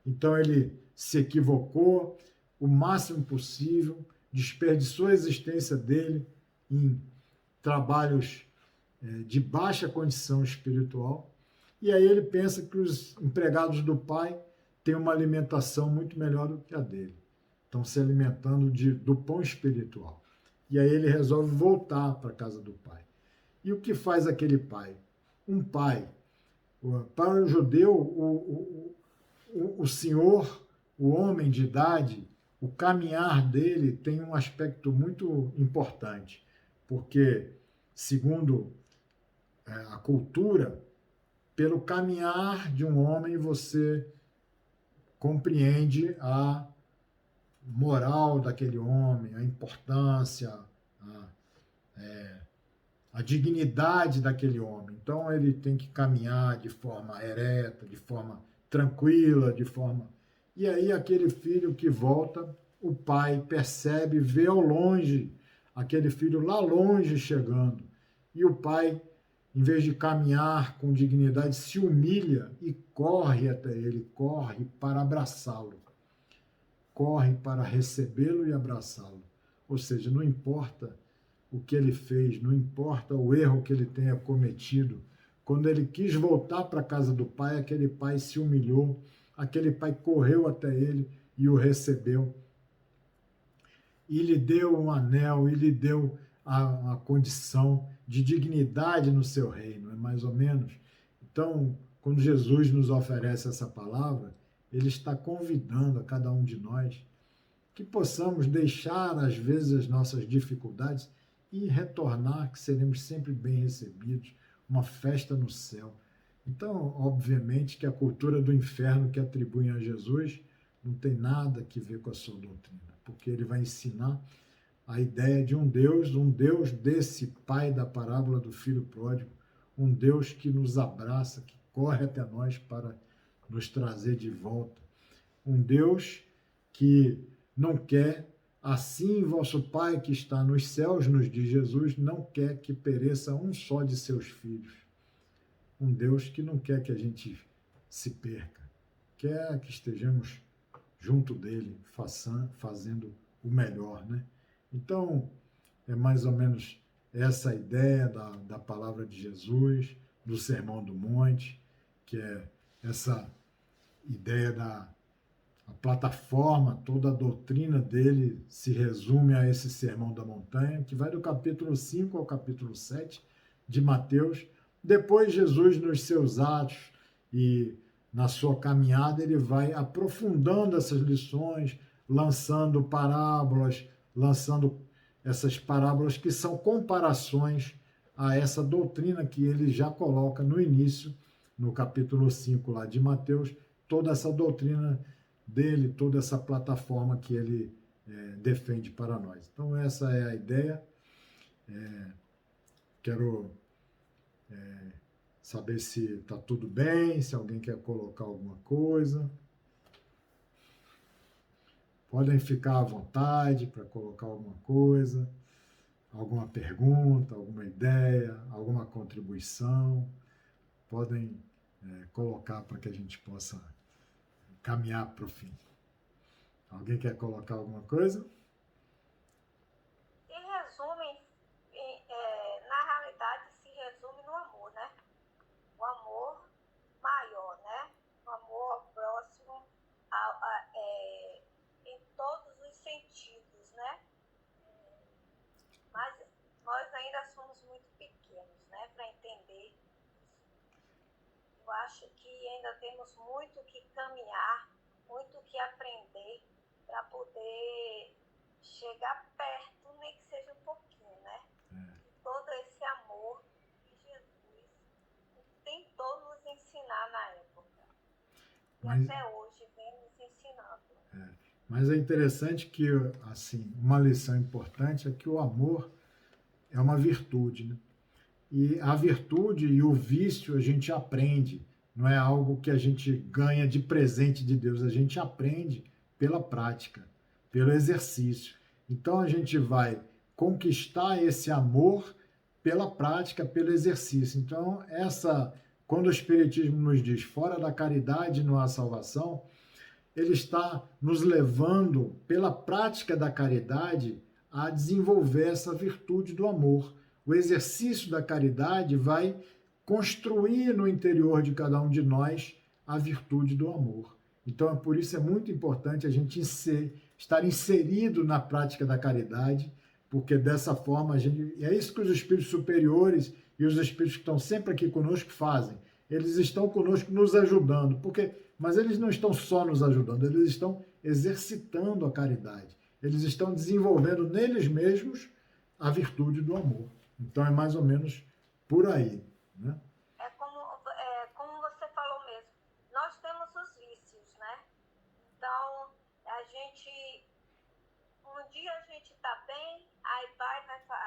Então ele se equivocou o máximo possível, desperdiçou a existência dele em trabalhos de baixa condição espiritual, e aí ele pensa que os empregados do pai têm uma alimentação muito melhor do que a dele. Estão se alimentando do pão espiritual. E aí ele resolve voltar para a casa do pai. E o que faz aquele pai? Um pai. Para o judeu, o senhor, o homem de idade, o caminhar dele tem um aspecto muito importante, porque, segundo a cultura, pelo caminhar de um homem você compreende a moral daquele homem, a importância, a dignidade daquele homem. Então ele tem que caminhar de forma ereta, de forma tranquila, de forma... E aí aquele filho que volta, o pai percebe, vê ao longe aquele filho lá longe chegando. E o pai, em vez de caminhar com dignidade, se humilha e corre até ele, corre para abraçá-lo. Corre para recebê-lo e abraçá-lo. Ou seja, não importa o que ele fez, não importa o erro que ele tenha cometido. Quando ele quis voltar para a casa do pai, aquele pai se humilhou, aquele pai correu até ele e o recebeu. E lhe deu um anel, e lhe deu a condição de dignidade no seu reino, é mais ou menos. Então, quando Jesus nos oferece essa palavra, ele está convidando a cada um de nós que possamos deixar, às vezes, as nossas dificuldades e retornar, que seremos sempre bem recebidos, uma festa no céu. Então, obviamente, que a cultura do inferno que atribuem a Jesus não tem nada a ver com a sua doutrina, porque ele vai ensinar a ideia de um Deus desse pai da parábola do filho pródigo, um Deus que nos abraça, que corre até nós para nos trazer de volta. Um Deus que não quer, assim vosso Pai que está nos céus, nos diz Jesus, não quer que pereça um só de seus filhos. Um Deus que não quer que a gente se perca, quer que estejamos junto dele, fazendo o melhor, né? Então, é mais ou menos essa a ideia da palavra de Jesus, do Sermão do Monte, que é essa ideia a plataforma, toda a doutrina dele se resume a esse Sermão da Montanha, que vai do capítulo 5 ao capítulo 7 de Mateus. Depois, Jesus, nos seus atos e na sua caminhada, ele vai aprofundando essas lições, lançando parábolas, lançando essas parábolas que são comparações a essa doutrina que ele já coloca no início, no capítulo 5 lá de Mateus, toda essa doutrina dele, toda essa plataforma que ele defende para nós. Então, essa é a ideia. Quero saber se está tudo bem, se alguém quer colocar alguma coisa. Podem ficar à vontade para colocar alguma coisa, alguma pergunta, alguma ideia, alguma contribuição. Podem colocar para que a gente possa caminhar para o fim. Alguém quer colocar alguma coisa? Se resume, na realidade, se resume no amor, né? O amor maior, né? O amor ao próximo, em todos os sentidos, né? Mas nós ainda somos muito pequenos, né? Para entender. Eu acho que ainda temos muito que caminhar, muito que aprender para poder chegar perto, nem que seja um pouquinho, né? De todo esse amor que Jesus tentou nos ensinar na época. E até hoje vem nos ensinando. Mas é interessante que, assim, uma lição importante é que o amor é uma virtude, né? E a virtude e o vício a gente aprende, não é algo que a gente ganha de presente de Deus, a gente aprende pela prática, pelo exercício. Então a gente vai conquistar esse amor pela prática, pelo exercício. Então, quando o Espiritismo nos diz fora da caridade não há salvação, ele está nos levando, pela prática da caridade, a desenvolver essa virtude do amor. O exercício da caridade vai construir no interior de cada um de nós a virtude do amor. Então, por isso é muito importante a gente estar inserido na prática da caridade, porque dessa forma é isso que os espíritos superiores e os espíritos que estão sempre aqui conosco fazem. Eles estão conosco nos ajudando, mas eles não estão só nos ajudando, eles estão exercitando a caridade. Eles estão desenvolvendo neles mesmos a virtude do amor. Então é mais ou menos por aí, né? Como você falou mesmo, nós temos os vícios, né? Então, um dia a gente tá bem, aí vai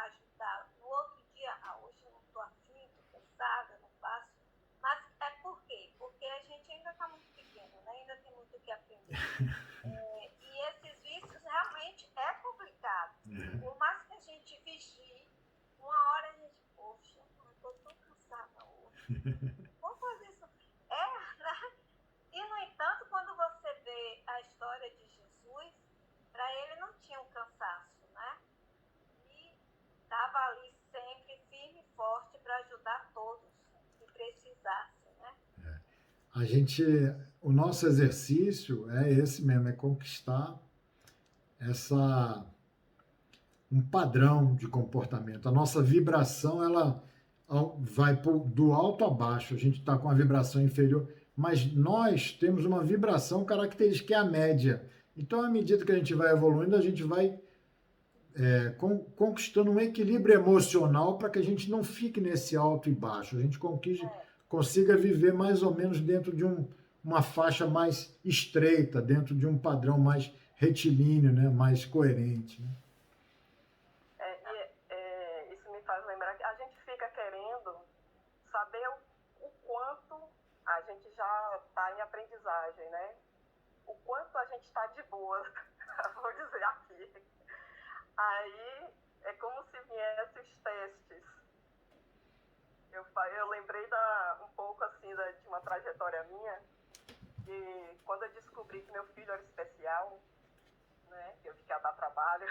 ajudar. No outro dia, hoje eu não tô afim, tô cansada, não faço. Mas é por quê? Porque a gente ainda tá muito pequeno, né? Ainda tem muito o que aprender. E esses vícios realmente é complicado. Por mais que a gente vigie, uma hora a gente, poxa, eu tô tão cansada hoje. Vamos fazer isso. Né? E, no entanto, quando você vê a história de Jesus, para ele não tinha um cansaço, né? E estava ali sempre firme e forte para ajudar todos que precisassem, né? O nosso exercício é esse mesmo, é conquistar um padrão de comportamento. A nossa vibração, ela vai do alto a baixo. A gente está com a vibração inferior, mas nós temos uma vibração característica que é a média. Então, à medida que a gente vai evoluindo, a gente vai conquistando um equilíbrio emocional para que a gente não fique nesse alto e baixo. A gente consiga viver mais ou menos dentro de uma faixa mais estreita, dentro de um padrão mais retilíneo, né? Mais coerente. Né? Isso me faz lembrar que a gente fica querendo saber o quanto a gente já está em aprendizagem, né? O quanto a gente está de boa, vou dizer aqui. Aí é como se viessem os testes. Eu lembrei um pouco assim de uma trajetória minha, que quando eu descobri que meu filho era especial, né, que eu fiquei a dar trabalho,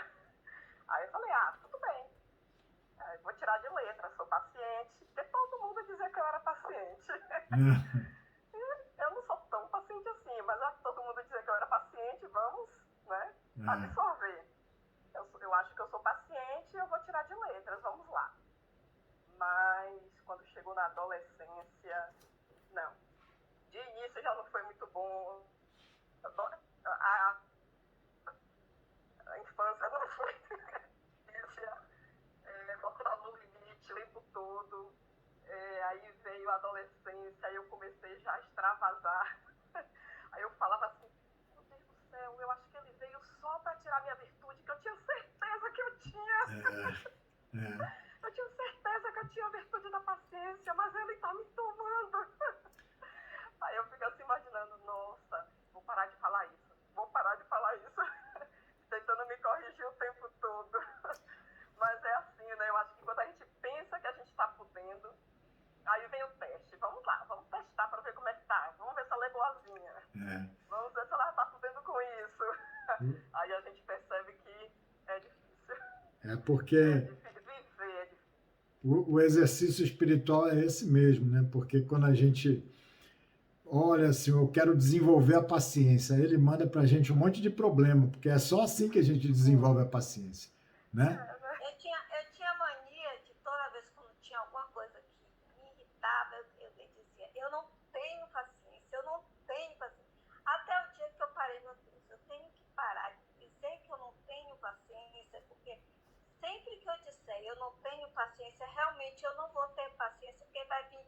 aí eu falei, tudo bem, vou tirar de letra, sou paciente, porque todo mundo dizia que eu era paciente. Eu não sou tão paciente assim, mas todo mundo dizia que eu era paciente, vamos, né, absorver. Eu acho que eu sou paciente e eu vou tirar de letras, vamos lá. Mas quando chegou na adolescência, não. De início já não foi muito bom. A infância não foi botando no limite o tempo todo. Aí veio a adolescência, aí eu comecei já a extravasar. Aí eu falava assim, meu Deus do céu, eu acho que ele veio só para tirar minha virtude, que eu tinha certeza que eu tinha. Eu tinha certeza que eu tinha a virtude da paciência, mas ele está me tomando. Aí eu fico assim imaginando, nossa, vou parar de falar isso. Tentando me corrigir o tempo todo. Mas é assim, né? Eu acho que quando a gente pensa que a gente está podendo, aí vem o teste. Vamos lá, vamos testar para ver como é que tá. Vamos ver se ela é boazinha. Vamos ver se ela está podendo com isso. Aí a gente percebe que é difícil. Porque é difícil viver. O exercício espiritual é esse mesmo, né? Porque quando a gente olha assim, eu quero desenvolver a paciência, ele manda pra gente um monte de problema, porque é só assim que a gente desenvolve a paciência, né? Eu tinha mania de toda vez quando tinha alguma coisa que me irritava, eu dizia, eu não tenho paciência. Até o dia que eu parei, meu Deus, eu tenho que parar de dizer que eu não tenho paciência, porque sempre que eu disser eu não tenho paciência, realmente eu não vou ter paciência, porque vai vir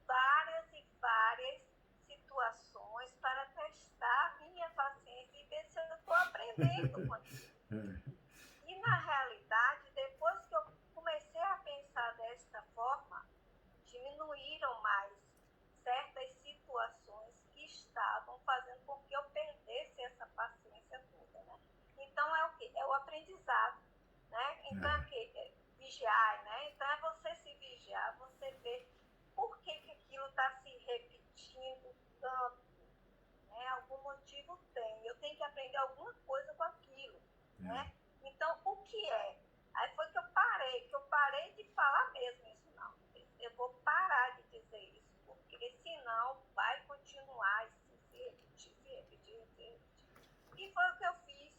várias e várias situações para testar minha paciência e ver se eu estou aprendendo com isso. E na realidade, depois que eu comecei a pensar desta forma, diminuíram mais certas situações que estavam fazendo com que eu perdesse essa paciência toda, né? Então é o quê? É o aprendizado, né? Então é o quê? Vigiar, né? Então é você se vigiar, você ver por que aquilo está se repetindo tanto, né? Algum motivo tem. Eu tenho que aprender alguma coisa com aquilo, né? Então, o que é? Aí foi que eu parei de falar mesmo isso, não. Eu vou parar de dizer isso, porque senão vai continuar se repetir. foi o que eu fiz.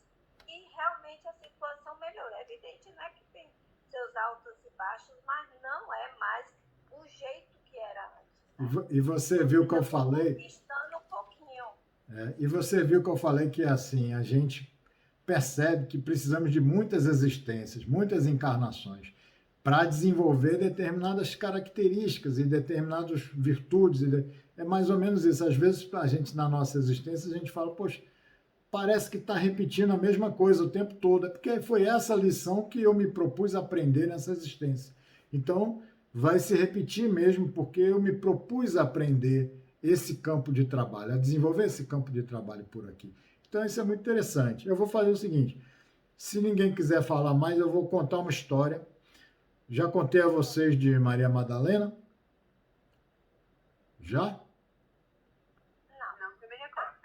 E realmente a situação melhorou. É evidente, né, que tem seus altos e baixos, mas não é mais o jeito que era antes. E você viu que eu falei... Conquistando um pouquinho. E você viu que eu falei que assim, a gente percebe que precisamos de muitas existências, muitas encarnações, para desenvolver determinadas características e determinadas virtudes. É mais ou menos isso. Às vezes, a gente, na nossa existência, a gente fala, poxa, parece que está repetindo a mesma coisa o tempo todo. É porque foi essa lição que eu me propus aprender nessa existência. Então, vai se repetir mesmo, porque eu me propus aprender esse campo de trabalho, a desenvolver esse campo de trabalho por aqui. Então, isso é muito interessante. Eu vou fazer o seguinte, se ninguém quiser falar mais, eu vou contar uma história. Já contei a vocês de Maria Madalena? Já? Não me recordo.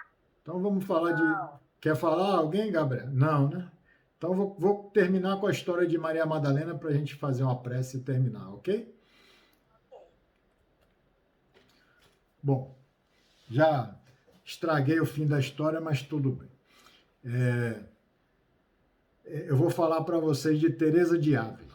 Então, vamos falar de... Quer falar alguém, Gabriel? Não, né? Então, vou terminar com a história de Maria Madalena para a gente fazer uma prece e terminar, ok? Bom, já estraguei o fim da história, mas tudo bem. Eu vou falar para vocês de Teresa de Ávila.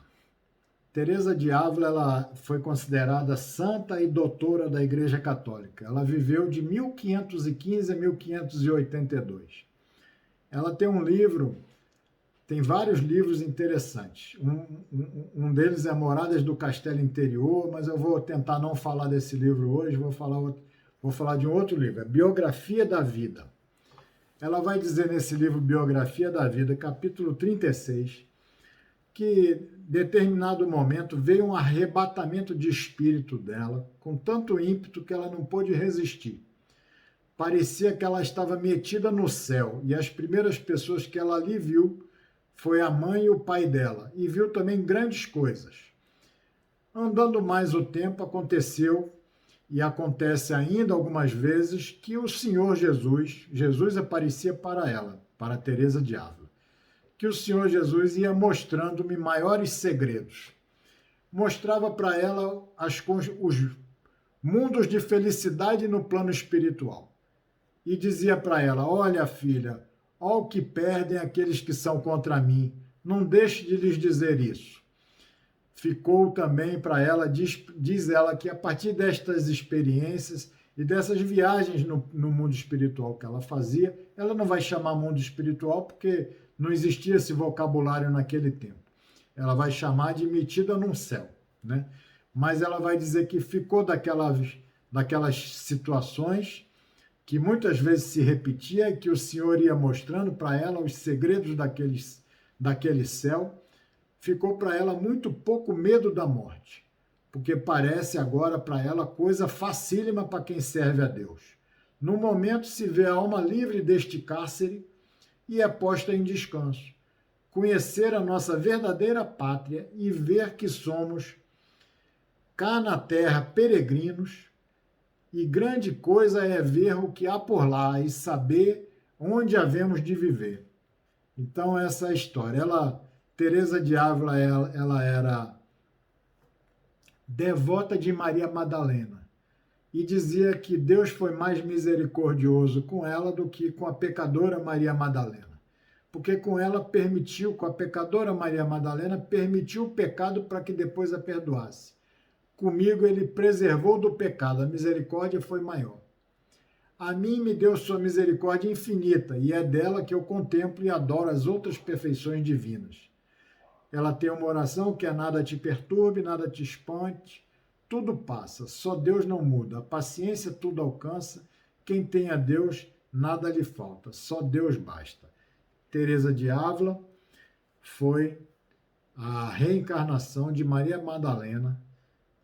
Teresa de Ávila, ela foi considerada santa e doutora da Igreja Católica. Ela viveu de 1515 a 1582. Ela tem um livro, tem vários livros interessantes. Um deles é Moradas do Castelo Interior, mas eu vou tentar não falar desse livro hoje, vou falar de um outro livro, é Biografia da Vida. Ela vai dizer nesse livro Biografia da Vida, capítulo 36, que em determinado momento veio um arrebatamento de espírito dela, com tanto ímpeto que ela não pôde resistir. Parecia que ela estava metida no céu, e as primeiras pessoas que ela ali viu foi a mãe e o pai dela, e viu também grandes coisas. Andando mais o tempo, aconteceu, e acontece ainda algumas vezes, que o Senhor Jesus aparecia para ela, para Teresa de Ávila, que o Senhor Jesus ia mostrando-me maiores segredos. Mostrava para ela os mundos de felicidade no plano espiritual. E dizia para ela, olha, filha, ó o que perdem aqueles que são contra mim, não deixe de lhes dizer isso. Ficou também para ela, diz ela, que a partir destas experiências e dessas viagens no mundo espiritual que ela fazia, ela não vai chamar mundo espiritual porque não existia esse vocabulário naquele tempo. Ela vai chamar de metida num céu, né? Mas ela vai dizer que ficou daquelas situações que muitas vezes se repetia e que o Senhor ia mostrando para ela os segredos daquele céu. Ficou para ela muito pouco medo da morte, porque parece agora para ela coisa facílima para quem serve a Deus. No momento se vê a alma livre deste cárcere e é posta em descanso. Conhecer a nossa verdadeira pátria e ver que somos cá na terra peregrinos, e grande coisa é ver o que há por lá e saber onde havemos de viver. Então essa é a história. Teresa de Ávila, ela era devota de Maria Madalena e dizia que Deus foi mais misericordioso com ela do que com a pecadora Maria Madalena, porque com a pecadora Maria Madalena, permitiu o pecado para que depois a perdoasse. Comigo ele preservou do pecado, a misericórdia foi maior. A mim me deu sua misericórdia infinita, e é dela que eu contemplo e adoro as outras perfeições divinas. Ela tem uma oração que é nada te perturbe, nada te espante, tudo passa, só Deus não muda, a paciência tudo alcança, quem tem a Deus, nada lhe falta, só Deus basta. Teresa de Ávila foi a reencarnação de Maria Madalena,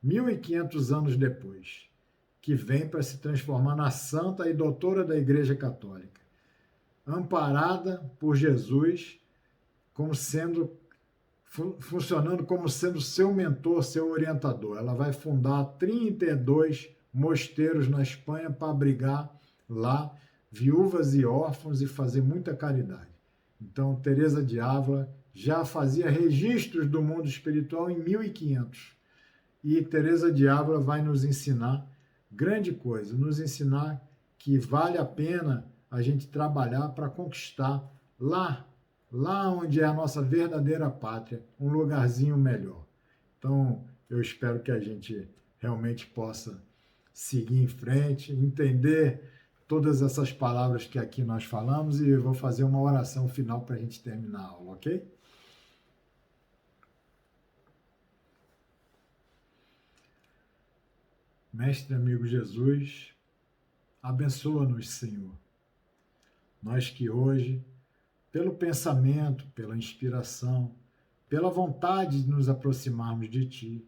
1500 anos depois, que vem para se transformar na santa e doutora da Igreja Católica, amparada por Jesus, funcionando como sendo seu mentor, seu orientador. Ela vai fundar 32 mosteiros na Espanha para abrigar lá viúvas e órfãos e fazer muita caridade. Então, Teresa de Ávila já fazia registros do mundo espiritual em 1500. E Teresa de Ávila vai nos ensinar grande coisa, nos ensinar que vale a pena a gente trabalhar para conquistar lá onde é a nossa verdadeira pátria, um lugarzinho melhor. Então, eu espero que a gente realmente possa seguir em frente, entender todas essas palavras que aqui nós falamos e eu vou fazer uma oração final para a gente terminar a aula, ok? Mestre amigo Jesus, abençoa-nos, Senhor. Nós que hoje, pelo pensamento, pela inspiração, pela vontade de nos aproximarmos de Ti,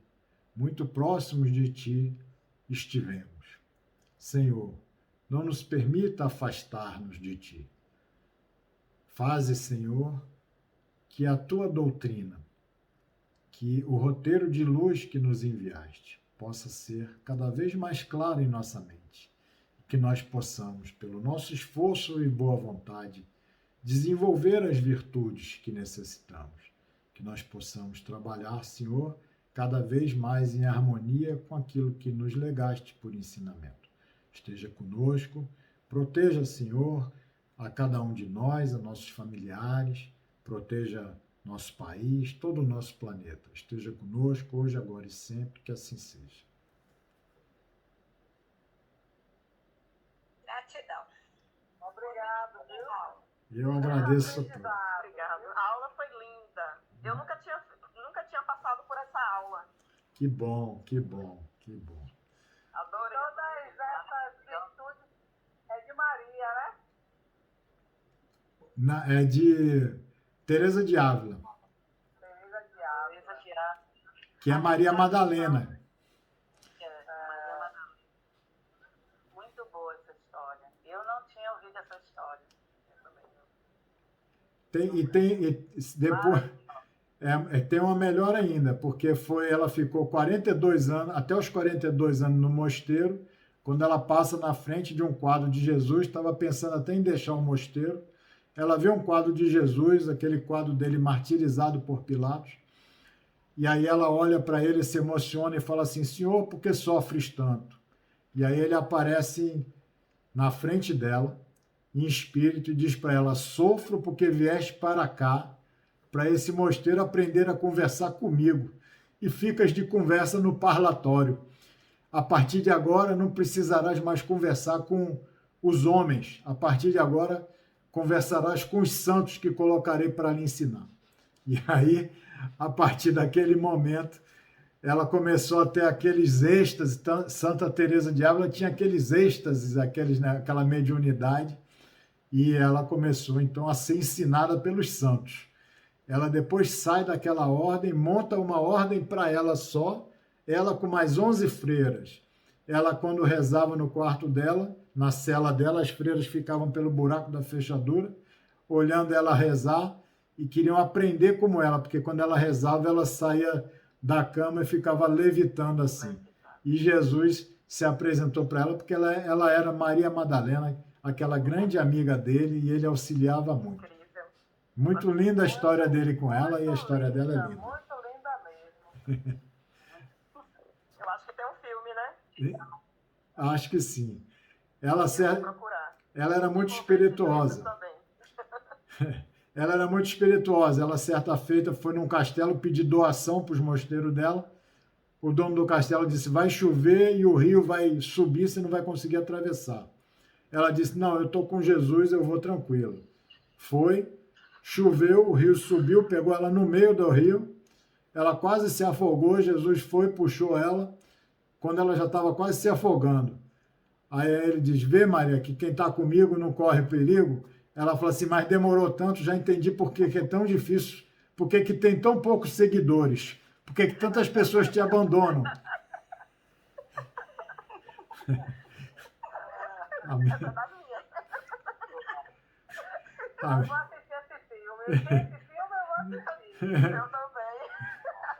muito próximos de Ti, estivemos. Senhor, não nos permita afastar-nos de Ti. Faze, Senhor, que a Tua doutrina, que o roteiro de luz que nos enviaste, possa ser cada vez mais claro em nossa mente. Que nós possamos, pelo nosso esforço e boa vontade, desenvolver as virtudes que necessitamos. Que nós possamos trabalhar, Senhor, cada vez mais em harmonia com aquilo que nos legaste por ensinamento. Esteja conosco, proteja, Senhor, a cada um de nós, a nossos familiares, proteja nosso país, todo o nosso planeta. Esteja conosco hoje, agora e sempre, que assim seja. Gratidão. Obrigado, viu? Eu agradeço a todos. Obrigado. A aula foi linda. Eu nunca tinha passado por essa aula. Que bom, que bom, que bom. Adorei. Todas essas virtudes é de Maria, né? É de Teresa de Ávila, Teresa de Ávila. que é Maria Madalena. Muito boa essa história. Eu não tinha ouvido essa história. Eu também não. Depois tem uma melhor ainda, porque ela ficou 42 anos, até os 42 anos no mosteiro, quando ela passa na frente de um quadro de Jesus, estava pensando até em deixar o mosteiro, ela vê um quadro de Jesus, aquele quadro dele martirizado por Pilatos, e aí ela olha para ele, se emociona e fala assim, Senhor, por que sofres tanto? E aí ele aparece na frente dela, em espírito, e diz para ela, sofro porque vieste para cá, para esse mosteiro aprender a conversar comigo, e ficas de conversa no parlatório. A partir de agora não precisarás mais conversar com os homens, a partir de agora conversarás com os santos que colocarei para lhe ensinar. E aí, a partir daquele momento, ela começou a ter aqueles êxtases. Santa Teresa de Ávila tinha aqueles êxtases, aquela mediunidade, e ela começou então a ser ensinada pelos santos. Ela depois sai daquela ordem, monta uma ordem para ela só, ela com mais 11 freiras. Ela, quando rezava no quarto dela, na cela dela, as freiras ficavam pelo buraco da fechadura, olhando ela rezar e queriam aprender como ela, porque quando ela rezava, ela saía da cama e ficava levitando assim. E Jesus se apresentou para ela, porque ela era Maria Madalena, aquela grande amiga dele, e ele auxiliava muito. Muito linda a história dele com ela, e a história dela é linda. Muito linda mesmo. Eu acho que tem um filme, né? Acho que sim. Ela era muito Vou ver esse espirituosa. também. Ela era muito espirituosa. Ela, certa feita, foi num castelo pedir doação para os mosteiros dela. O dono do castelo disse, vai chover e o rio vai subir, você não vai conseguir atravessar. Ela disse, não, eu estou com Jesus, eu vou tranquilo. Foi, choveu, o rio subiu, pegou ela no meio do rio, ela quase se afogou, Jesus foi, puxou ela, quando ela já estava quase se afogando. Aí ele diz, vê Maria, que quem está comigo não corre perigo. Ela fala assim, mas demorou tanto, já entendi por que é tão difícil, por que tem tão poucos seguidores, por que tantas pessoas te abandonam. Amém. Essa é da minha. Amém. Eu vou assistir esse filme. Esse filme eu vou assistir. Eu também.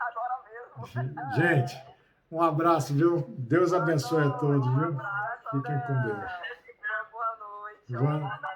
Agora mesmo. Gente, um abraço, viu? Deus abençoe a todos, viu? Um abraço, Fiquem com Deus. Boa noite. Boa-